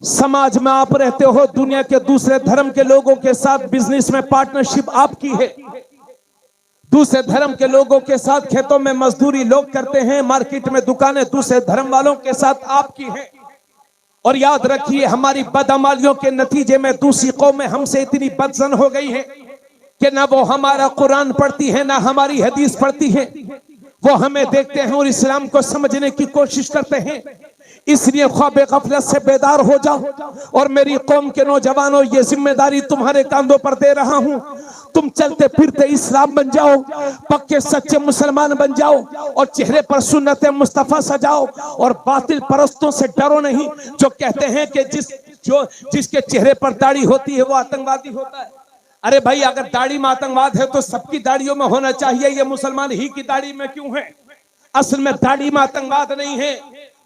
समाज में आप रहते हो, दुनिया के दूसरे धर्म के लोगों के साथ बिजनेस में पार्टनरशिप आपकी है, दूसरे धर्म के लोगों के साथ खेतों में मजदूरी लोग करते हैं, मार्केट में दुकानें दूसरे धर्म वालों के साथ आपकी हैं। और याद रखिए, हमारी बदअमालियों के नतीजे में दूसरी कौमें हमसे इतनी बदजन हो गई है कि ना वो हमारा कुरान पढ़ती है ना हमारी हदीस पढ़ती है। वो हमें देखते हैं और इस्लाम को समझने की कोशिश करते हैं। इसलिए ख्वाब गफलत से बेदार हो जाओ। और मेरी कौम के नौजवानों, ये जिम्मेदारी तुम्हारे कांधों पर दे रहा हूं। तुम चलते फिरते इस्लाम बन जाओ, पक्के सच्चे मुसलमान बन जाओ, और चेहरे पर सुन्नत मुस्तफा सजाओ। और बातिल परस्तों से डरो नहीं, जो कहते हैं कि जिसके चेहरे पर दाढ़ी होती है वो आतंकवादी होता है। अरे भाई, अगर दाढ़ी में आतंकवाद है तो सबकी दाढ़ियों में होना चाहिए, ये मुसलमान ही की दाढ़ी में क्यों है? असल में दाढ़ी में आतंकवाद नहीं है,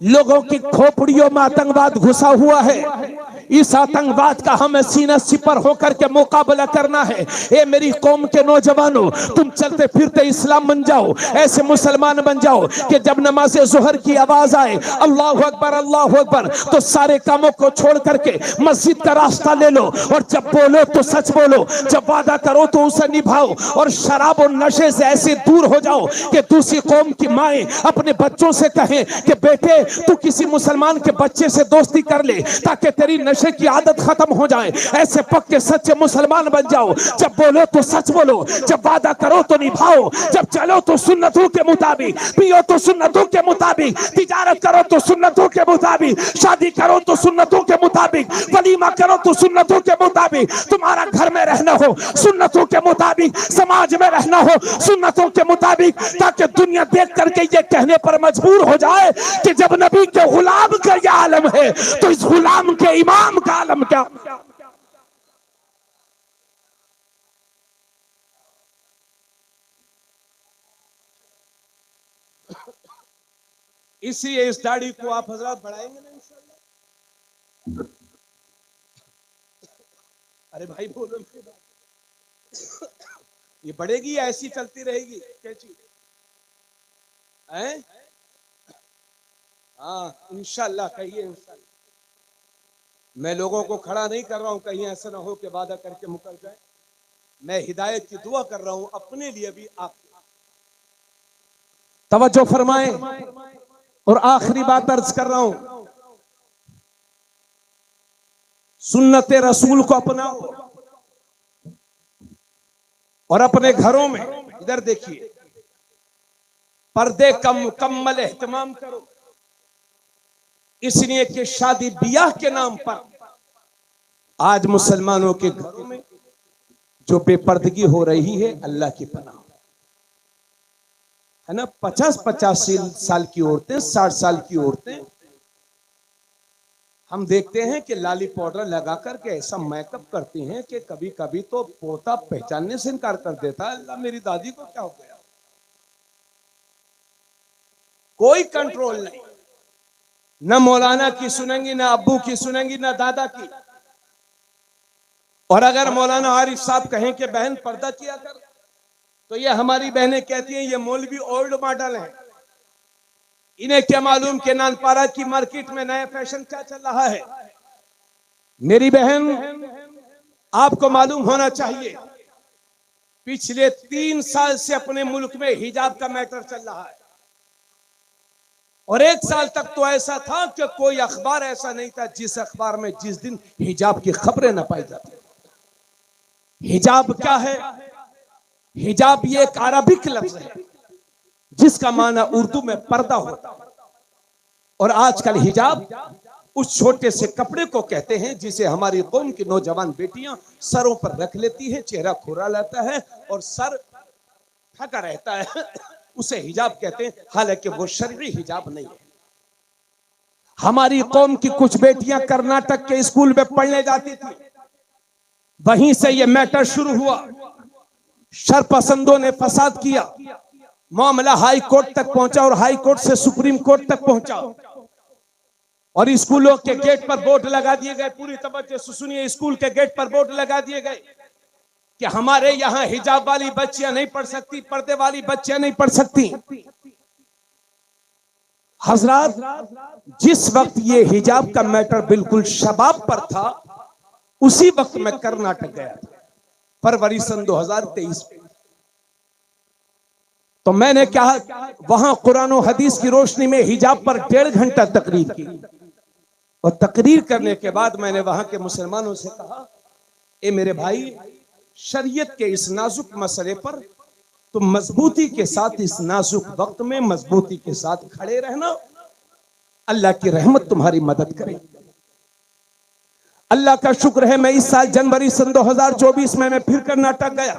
लोगों की खोपड़ियों में आतंकवाद घुसा हुआ है। इस आतंकवाद का हमें सीना सिपर होकर के मुकाबला करना है। ए मेरी कौम के नौजवानों, तुम चलते फिरते इस्लाम बन जाओ, ऐसे मुसलमान बन जाओ कि जब नमाज जोहर की आवाज आए अल्लाहु अकबर, तो सारे कामों को छोड़ करके मस्जिद का रास्ता ले लो, और जब बोलो तो सच बोलो, जब वादा करो तो उसे निभाओ, और शराब और नशे से ऐसे दूर हो जाओ कि दूसरी कौम की माएं अपने बच्चों से कहें कि बेटे तू किसी मुसलमान के बच्चे से दोस्ती कर ले ताकि तेरी नशे की आदत खत्म हो जाए। ऐसे पक्के सच्चे मुसलमान बन जाओ। जब बोलो तो सच बोलो, जब वादा करो तो निभाओ, जब चलो तो सुन्नतों के मुताबिक, पियो तो सुन्नतों के मुताबिक, तिजारत करो तो सुन्नतों के मुताबिक, शादी करो तो सुन्नतों के मुताबिक, वलीमा करो तो सुन्नतों के मुताबिक, तुम्हारा घर में रहना हो सुन्नतों के मुताबिक, समाज में रहना हो सुन्नतों के मुताबिक, ताकि दुनिया देख करके ये कहने पर मजबूर हो जाए कि जब नबी के गुलाम का यह आलम है तो इस गुलाम के इमाम का आलम क्या। इसलिए इस दाढ़ी को आप हजरात बढ़ाएंगे ना इंशाअल्लाह। अरे भाई बोलो, ये बढ़ेगी या ऐसी चलती रहेगी कैची है? हाँ इंशाअल्लाह, कहिए इंशाअल्लाह। मैं लोगों को खड़ा नहीं कर रहा हूं, कहीं ऐसा ना हो कि वादा करके मुकर जाए। मैं हिदायत की दुआ कर रहा हूं अपने लिए भी, आप तवज्जो फरमाएं। और आखिरी बात अर्ज कर रहा हूं, सुन्नते रसूल को अपनाओ और अपने घरों में, इधर देखिए, पर्दे का मुकम्मल एहतमाम करो। इसलिए कि शादी बियाह के नाम पर आज मुसलमानों के घरों में जो बेपर्दगी हो रही है, अल्लाह की पनाह है ना। 50-50 साल की औरतें, 60 साल की औरतें, हम देखते हैं कि लाली पाउडर लगा करके ऐसा मेकअप करती हैं कि कभी कभी तो पोता पहचानने से इनकार कर देता है, अल्लाह मेरी दादी को क्या हो गया। कोई कंट्रोल नहीं, न मौलाना की सुनेंगी, न अब्बू की सुनेंगी, न दादा की। और अगर मौलाना आरिफ साहब कहें कि बहन पर्दा किया कर, तो ये हमारी बहनें कहती हैं ये मौलवी ओल्ड मॉडल है, इन्हें क्या मालूम कि नानपारा की मार्केट में नया फैशन क्या चल रहा है। मेरी बहन, आपको मालूम होना चाहिए पिछले 3 साल से अपने मुल्क में हिजाब का मैटर चल रहा है, और 1 साल तक तो ऐसा था कि कोई अखबार ऐसा नहीं था जिस अखबार में जिस दिन हिजाब की खबरें न पाई जाती। हिजाब क्या है? हिजाब ये एक अरबिक लफ्ज है जिसका माना उर्दू में पर्दा होता है, और आजकल हिजाब उस छोटे से कपड़े को कहते हैं जिसे हमारी कौम की नौजवान बेटियां सरों पर रख लेती हैं, चेहरा खुरा रहता है और सर ढका रहता है, उसे हिजाब कहते हैं, हालांकि वो शरई हिजाब नहीं है। हमारी कौम की कुछ बेटियां कर्नाटक के स्कूल में पढ़ने जाती थी, वहीं से ये मैटर शुरू हुआ। शरपसंदों ने फसाद किया, मामला हाई कोर्ट तक पहुंचा और हाई कोर्ट से सुप्रीम कोर्ट तक पहुंचा, और स्कूलों के गेट पर बोर्ड लगा दिए गए। पूरी तवज्जो से सुनिए, स्कूल के गेट पर बोर्ड लगा दिए गए कि हमारे यहाँ हिजाब वाली बच्चियां नहीं पढ़ सकती, पर्दे वाली बच्चियां नहीं पढ़ सकती। हजरात, जिस वक्त ये हिजाब का मैटर बिल्कुल शबाब पर था, उसी वक्त मैं कर्नाटक गया था फरवरी सन 2023 में। तो मैंने कहा, वहां कुरान और हदीस की रोशनी में हिजाब पर 1.5 घंटा तकरीर की, और तकरीर करने के बाद मैंने वहां के मुसलमानों से कहा, ए मेरे भाई, शरीयत के इस नाजुक मसले पर तुम मजबूती के साथ इस नाजुक वक्त में मजबूती के साथ खड़े रहना, अल्लाह की रहमत तुम्हारी मदद करे। अल्लाह का शुक्र है, मैं इस साल जनवरी सन 2024 में मैं फिर कर्नाटक गया,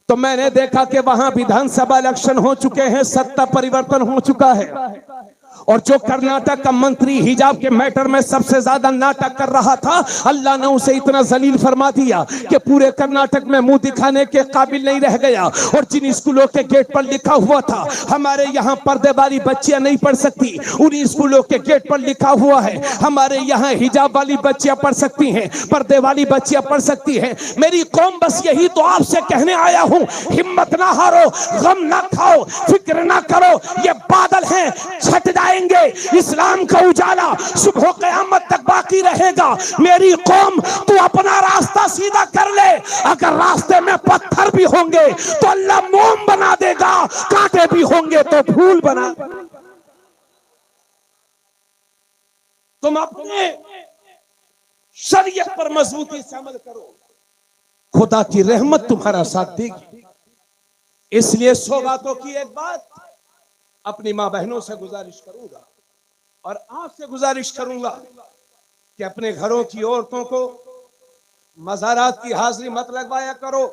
तो मैंने देखा कि वहां विधानसभा इलेक्शन हो चुके हैं, सत्ता परिवर्तन हो चुका है, और जो कर्नाटक का मंत्री हिजाब के मैटर में सबसे ज्यादा नाटक कर रहा था, अल्लाह ने उसे इतना जलील फरमा दिया कि पूरे कर्नाटक में मुंह दिखाने के काबिल नहीं रह गया। और जिन स्कूलों के गेट पर लिखा हुआ था हमारे यहाँ पर्दे वाली बच्चियां नहीं पढ़ सकती, उन्हीं स्कूलों के गेट पर लिखा हुआ है हमारे यहाँ हिजाब वाली बच्चियां पढ़ सकती हैं, पर्दे वाली बच्चियां पढ़ सकती हैं। मेरी कौम, बस यही तो आपसे कहने आया हूं, हिम्मत ना हारो, गम ना खाओ, फिक्र ना करो, ये बादल हैं, छट जाएंगे। इस्लाम का उजाला सुबह क़यामत तक बाकी रहेगा। मेरी कौम, तू अपना रास्ता सीधा कर ले। अगर रास्ते में पत्थर भी होंगे तो अल्लाह मोम बना देगा, कांटे भी होंगे तो फूल बना। तुम अपने शरीयत पर मजबूती से अमल करो, खुदा की रहमत तुम्हारा साथ देगी। इसलिए 100 बातों की एक बात अपनी मां बहनों से गुजारिश करूंगा और आपसे गुजारिश करूंगा कि अपने घरों की औरतों को मज़ारात की हाजिरी मत लगवाया करो।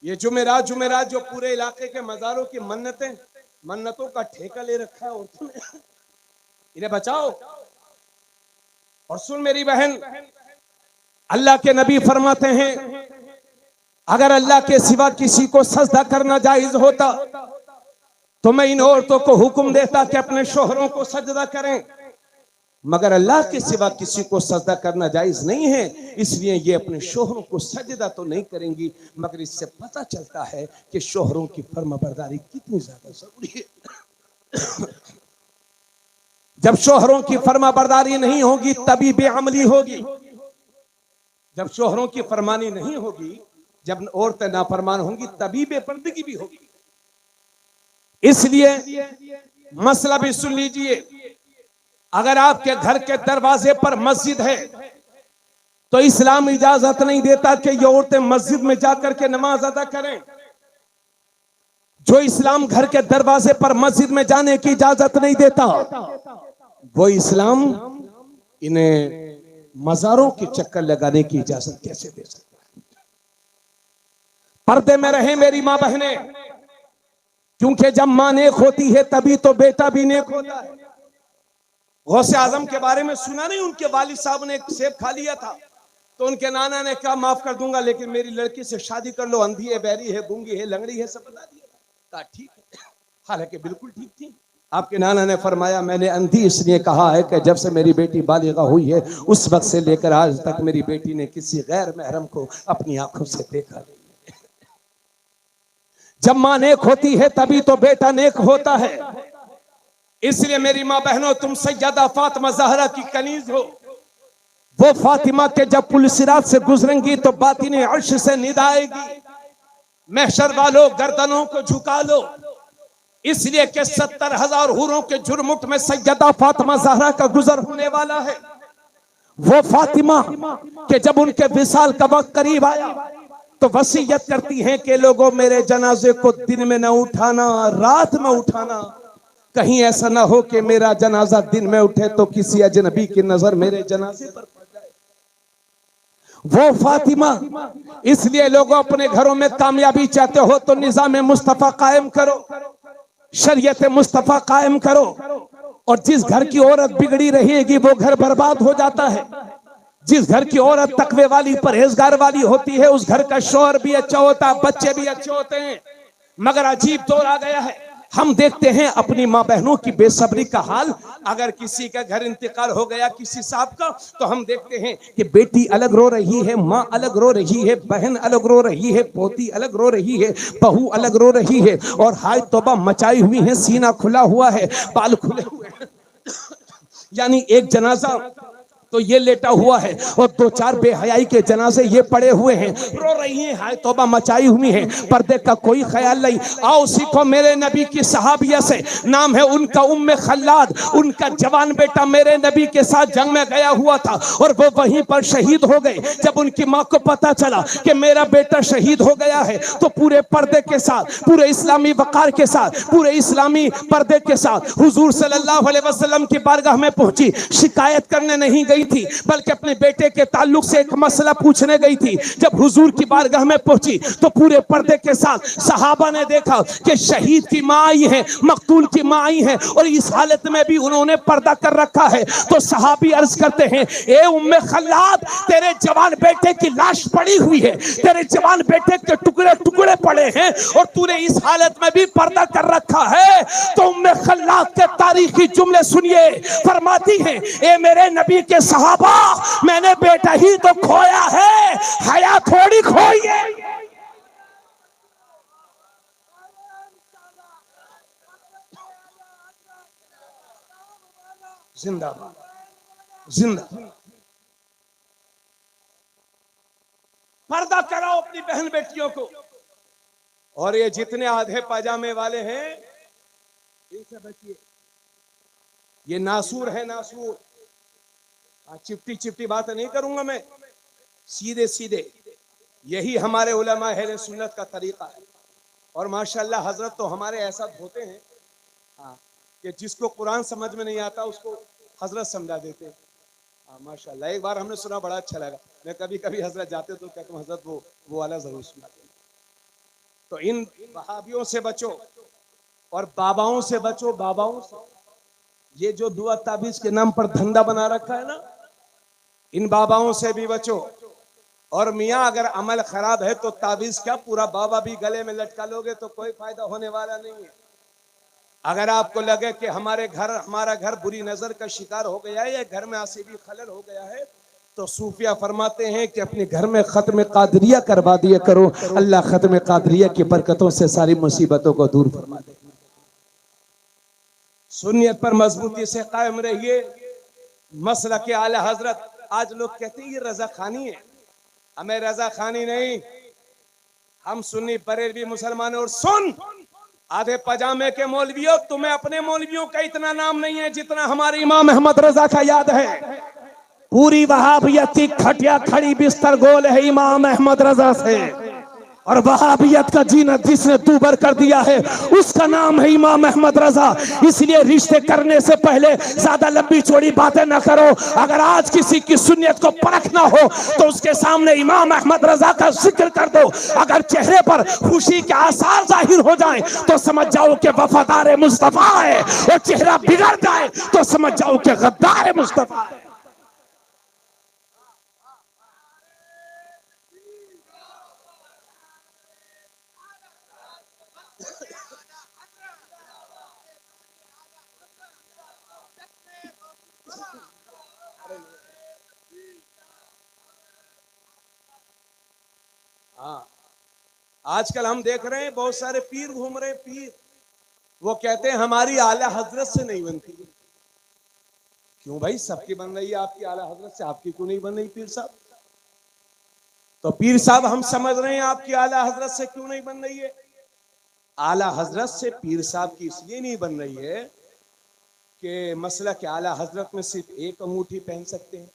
ये जुमेरात जो पूरे इलाके के मज़ारों की मन्नतों का ठेका ले रखा है औरतों ने, इन्हें बचाओ। और सुन मेरी बहन, अल्लाह के नबी फरमाते हैं अगर अल्लाह के सिवा किसी को सजदा करना जायज होता तो मैं इन औरतों को हुक्म देता कि अपने शोहरों को सजदा करें, मगर अल्लाह के सिवा किसी को सजदा करना जायज नहीं है, इसलिए ये अपने शोहरों को सजदा तो नहीं करेंगी। मगर इससे पता चलता है कि शोहरों की फर्माबरदारी कितनी ज्यादा जरूरी है। जब शोहरों की फर्माबरदारी नहीं होगी तभी बेअमली होगी। जब शोहरों की फरमानी नहीं होगी, जब औरतें नाफरमान होंगी, तभी बेपर्दगी भी होगी। इसलिए मसला भी सुन लीजिए, अगर आपके घर के दरवाजे पर मस्जिद है तो इस्लाम इजाजत नहीं देता कि ये औरतें मस्जिद में जाकर के नमाज अदा करें। जो इस्लाम घर के दरवाजे पर मस्जिद में जाने की इजाजत नहीं देता, वो इस्लाम इन्हें मज़ारों के चक्कर लगाने की इजाजत कैसे दे सकता है? पर्दे में रहे मेरी मां बहने, क्योंकि जब मां नेक होती है तभी तो बेटा भी नेक होता है। गौसे आजम के बारे में सुना नहीं, उनके वालिद साहब ने एक सेब खा लिया था तो उनके नाना ने कहा माफ कर दूंगा लेकिन मेरी लड़की से शादी कर लो, अंधी है, बहरी है, गूंगी है, लंगड़ी है, सब बता दिया। कहा ठीक है, हालांकि बिल्कुल ठीक थी। आपके नाना ने फरमाया मैंने अंधी इसलिए कहा है कि जब से मेरी बेटी बालिगा हुई है उस वक्त से लेकर आज तक मेरी बेटी ने किसी गैर महरम को अपनी आंखों से देखा नहीं। जब मां नेक होती है तभी तो बेटा नेक होता है। इसलिए मेरी मां बहनों, तुम सैयदा फातिमा ज़हरा की कनीज हो। वो फातिमा के जब पुलसिरात से गुजरेंगी तो बातिने अर्श से निदा आएगी, महशर वालों गर्दनों को झुका लो, इसलिए कि 70,000 हूरों के जुर्मुट में सैयदा फातिमा ज़हरा का गुजर होने वाला है। वो फातिमा के जब उनके विसाल का वक्त करीब आया तो वसीयत करती हैं कि लोगों मेरे जनाजे को दिन में न उठाना, रात में उठाना, कहीं ऐसा ना हो कि मेरा जनाजा दिन में उठे तो किसी अजनबी की नजर मेरे जनाजे पर पड़ जाए। वो फातिमा, इसलिए लोगों अपने घरों में कामयाबी चाहते हो तो निजाम मुस्तफा कायम करो, शरीयत मुस्तफा कायम करो। और जिस घर की औरत बिगड़ी रहेगी वो घर बर्बाद हो जाता है। जिस घर की औरत तकवे वाली परहेजगार वाली होती है उस घर का शौहर भी अच्छा होता है, बच्चे भी अच्छे होते हैं। मगर अजीब दौर आ गया है, हम देखते हैं अपनी माँ बहनों की बेसब्री का हाल। अगर किसी का घर इंतकाल हो गया किसी साहब का तो हम देखते हैं कि बेटी अलग रो रही है, माँ अलग रो रही है, बहन अलग रो रही है, पोती अलग रो रही है, बहू अलग रो रही है, और हाय तौबा मचाई हुई है, सीना खुला हुआ है, बाल खुले हुए हैं। यानी एक जनाजा तो ये लेटा हुआ है और 2-4 बेहयाई के जनाजे ये पड़े हुए हैं, रो रही हैं, हाय तौबा मचाई हुई हैं, पर्दे का कोई ख्याल नहीं। आओ सीखो मेरे नबी की सहाबिया से, नाम है उनका उम्मे खल्लाद। उनका जवान बेटा मेरे नबी के साथ जंग में गया हुआ था और वो वहीं पर शहीद हो गए। जब उनकी माँ को पता चला कि मेरा बेटा शहीद हो गया है तो पूरे पर्दे के साथ, पूरे इस्लामी वकार के साथ, पूरे इस्लामी पर्दे के साथ हुजूर सल्लल्लाहु अलैहि वसल्लम की बारगाह में पहुंची। शिकायत करने नहीं गई, गई थी, बल्कि अपने बेटे के ताल्लुक से एक मसला पूछने गई थी। जब हुजूर की बारगाह में पहुंची तो पूरे पर्दे के साथ सहाबा ने देखा कि शहीद की मां आई है, मकतूल की मां आई है, और इस हालत में भी उन्होंने पर्दा कर रखा है। तो सहाबी अर्ज करते हैं, ए उम्मे खल्लाद, तेरे जवान बेटे की लाश पड़ी हुई है, तेरे जवान बेटे के टुकड़े टुकड़े पड़े हैं, और तूने इस हालत में भी पर्दा कर रखा है। तो उम्मे खल्लाद के तारीखी जुमले सुनिए, फरमाती हैं, ए मेरे नबी के सहाबा, मैंने बेटा ही तो खोया है, हया थोड़ी खोई है। जिंदाबाद, जिंदा। पर्दा कराओ अपनी बहन बेटियों को। और ये जितने आधे पाजामे वाले हैं, इनसे बचिए। ये नासूर है, नासूर। चिपटी चिपटी बात नहीं करूंगा मैं, सीधे सीधे। यही हमारे उलमा अहले सुन्नत का तरीका है। और माशाअल्लाह हजरत तो हमारे ऐसा धोते हैं, हाँ, कि जिसको कुरान समझ में नहीं आता उसको हजरत समझा देते हैं। हाँ माशाअल्लाह। एक बार हमने सुना, बड़ा अच्छा लगा। मैं कभी कभी हजरत जाते तो कहता हूँ, हजरत वो वाला जरूर सुना दें। तो इन वहाबियों से बचो और बाबाओं से बचो, बाबाओं से। ये जो दुआ ताबीज के नाम पर धंधा बना रखा है ना, इन बाबाओं से भी बचो। और मियाँ अगर अमल खराब है तो ताबीज क्या, पूरा बाबा भी गले में लटका लोगे तो कोई फायदा होने वाला नहीं है। अगर आपको लगे कि हमारा घर बुरी नजर का शिकार हो गया है या घर में आसिबी खलल हो गया है, तो सूफिया फरमाते हैं कि अपने घर में खत्म कादरिया करवा दिया करो, अल्लाह खत्म कादरिया की बरकतों से सारी मुसीबतों को दूर फरमा दे। सुन्नियत पर मजबूती से कायम रहिए। मसला के आला हजरत, आज लोग कहते हैं ये रजा खानी है, हमें रजा खानी नहीं, हम सुन्नी बरेलवी मुसलमान। और सुन आधे पजामे के मौलवियों, तुम्हें अपने मौलवियों का इतना नाम नहीं है जितना हमारे इमाम अहमद रजा का याद है। पूरी वहाबियत की खटिया खड़ी बिस्तर गोल है इमाम अहमद रजा से, और वहाबियत का जीना जिसने दूबर कर दिया है उसका नाम है इमाम अहमद रजा। इसलिए रिश्ते करने से पहले ज्यादा लंबी चौड़ी बातें ना करो। अगर आज किसी की सुन्नियत को परखना हो तो उसके सामने इमाम अहमद रजा का जिक्र कर दो। अगर चेहरे पर खुशी के आसार जाहिर हो जाएं तो समझ जाओ कि वफादार मुस्तफा है, और चेहरा बिगड़ जाए तो समझ जाओ कि गद्दार मुस्तफा है। हाँ, आजकल हम देख रहे हैं बहुत सारे पीर घूम रहे हैं। पीर वो कहते हैं हमारी आला हजरत से नहीं बनती। क्यों भाई, सबकी बन रही है, आपकी आला हजरत से, आपकी क्यों नहीं बन रही पीर साहब? तो पीर साहब हम समझ रहे हैं आपकी आला हजरत से क्यों नहीं बन रही है। आला हजरत से पीर साहब की इसलिए नहीं बन रही है कि मसला कि आला हजरत में सिर्फ एक अंगूठी पहन सकते हैं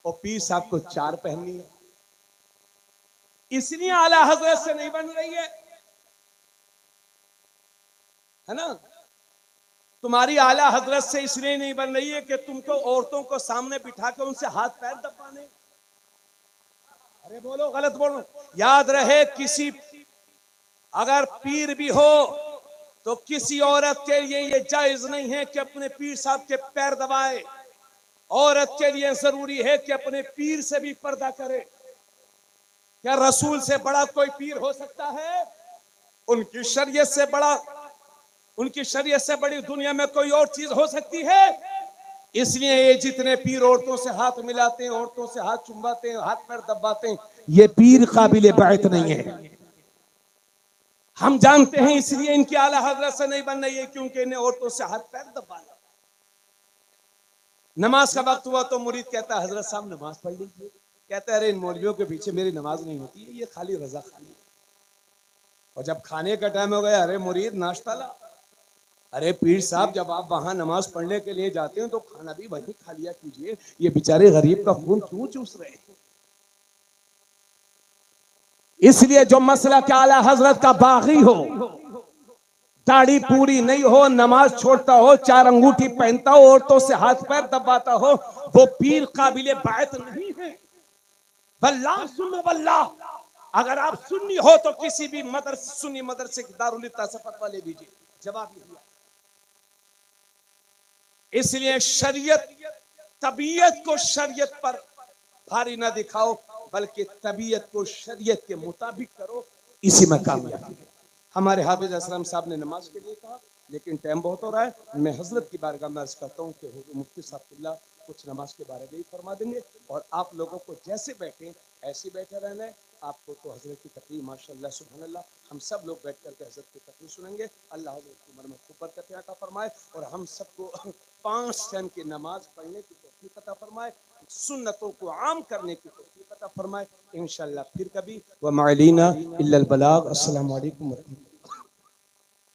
और पीर साहब को 4 पहननी है, इसलिए आला हजरत से नहीं बन रही है ना। तुम्हारी आला हजरत से इसलिए नहीं बन रही है कि तुमको औरतों को सामने बिठा के उनसे हाथ पैर दबाने। अरे बोलो, गलत बोलो। याद रहे, किसी अगर पीर भी हो तो किसी औरत के लिए ये जायज नहीं है कि अपने पीर साहब के पैर दबाए। औरत के लिए जरूरी है कि अपने पीर से भी पर्दा करे। क्या रसूल से बड़ा कोई पीर हो सकता है? उनकी शरीयत से बड़ा, उनकी शरीयत से बड़ी दुनिया में कोई और चीज हो सकती है? इसलिए ये जितने पीर औरतों से हाथ मिलाते हैं, औरतों से हाथ चुम्बाते हैं, हाथ पैर दबाते हैं, ये पीर काबिल बैत नहीं है। हम जानते हैं, इसलिए इनकी आला हजरत से नहीं बन रही है क्योंकि इन्हें औरतों से हाथ पैर दबाना। नमाज का वक्त हुआ तो मुरीद कहता है हजरत साहब नमाज पढ़ लीजिए। कहते हैं अरे इन मौलवियों के पीछे मेरी नमाज नहीं होती है, ये खाली रजा खानी। और जब खाने का टाइम हो गया, अरे मुरीद नाश्ता ला। अरे पीर साहब, जब आप वहां नमाज पढ़ने के लिए जाते हैं तो खाना भी वहीं खा लिया कीजिए, ये बेचारे गरीब का खून क्यों चूस रहे हैं? इसलिए जो मसला के आला हजरत का बागी हो, दाढ़ी पूरी नहीं हो, नमाज छोड़ता हो, 4 अंगूठी पहनता हो, औरतों से हाथ पैर दबाता हो, वो पीर काबिले बायत नहीं है। वल्ला सुन्ना वल्ला, अगर आप सुन्नी हो तो किसी भी मदरसे, सुन्नी मदरसे की दारुल इफ्ता से फतवा ले लीजिए, जवाब यही है। इसलिए शरीयत, तबीयत को शरीयत पर भारी ना दिखाओ, बल्कि तबीयत को शरीयत के मुताबिक करो, इसी में कामयाबी है। हमारे हाफिज असलम साहब ने नमाज के लिए कहा, लेकिन टाइम बहुत हो रहा है। मैं हजरत की बारगाह में अर्ज करता हूँ कि हुजूर मुफ्ती साहब कुछ नमाज के बारे में ही फरमा देंगे, और आप लोगों को जैसे बैठे ऐसे बैठे रहना है। आपको तो हजरत की तकरीर माशाअल्लाह सुभान अल्लाह, हम सब लोग बैठ करके हजरत की तकरीर सुनेंगे। अल्लाह हजरत की उम्र में खूब बरकत अता फरमाए, और हम सबको 5 टाइम की नमाज पढ़ने की तौफीक अता फरमाए, सुन्नतों को आम करने की तौफीक अता फरमाए। इंशाअल्लाह फिर कभी। व मालिना इल्लल बलाग। अस्सलामु अलैकुम।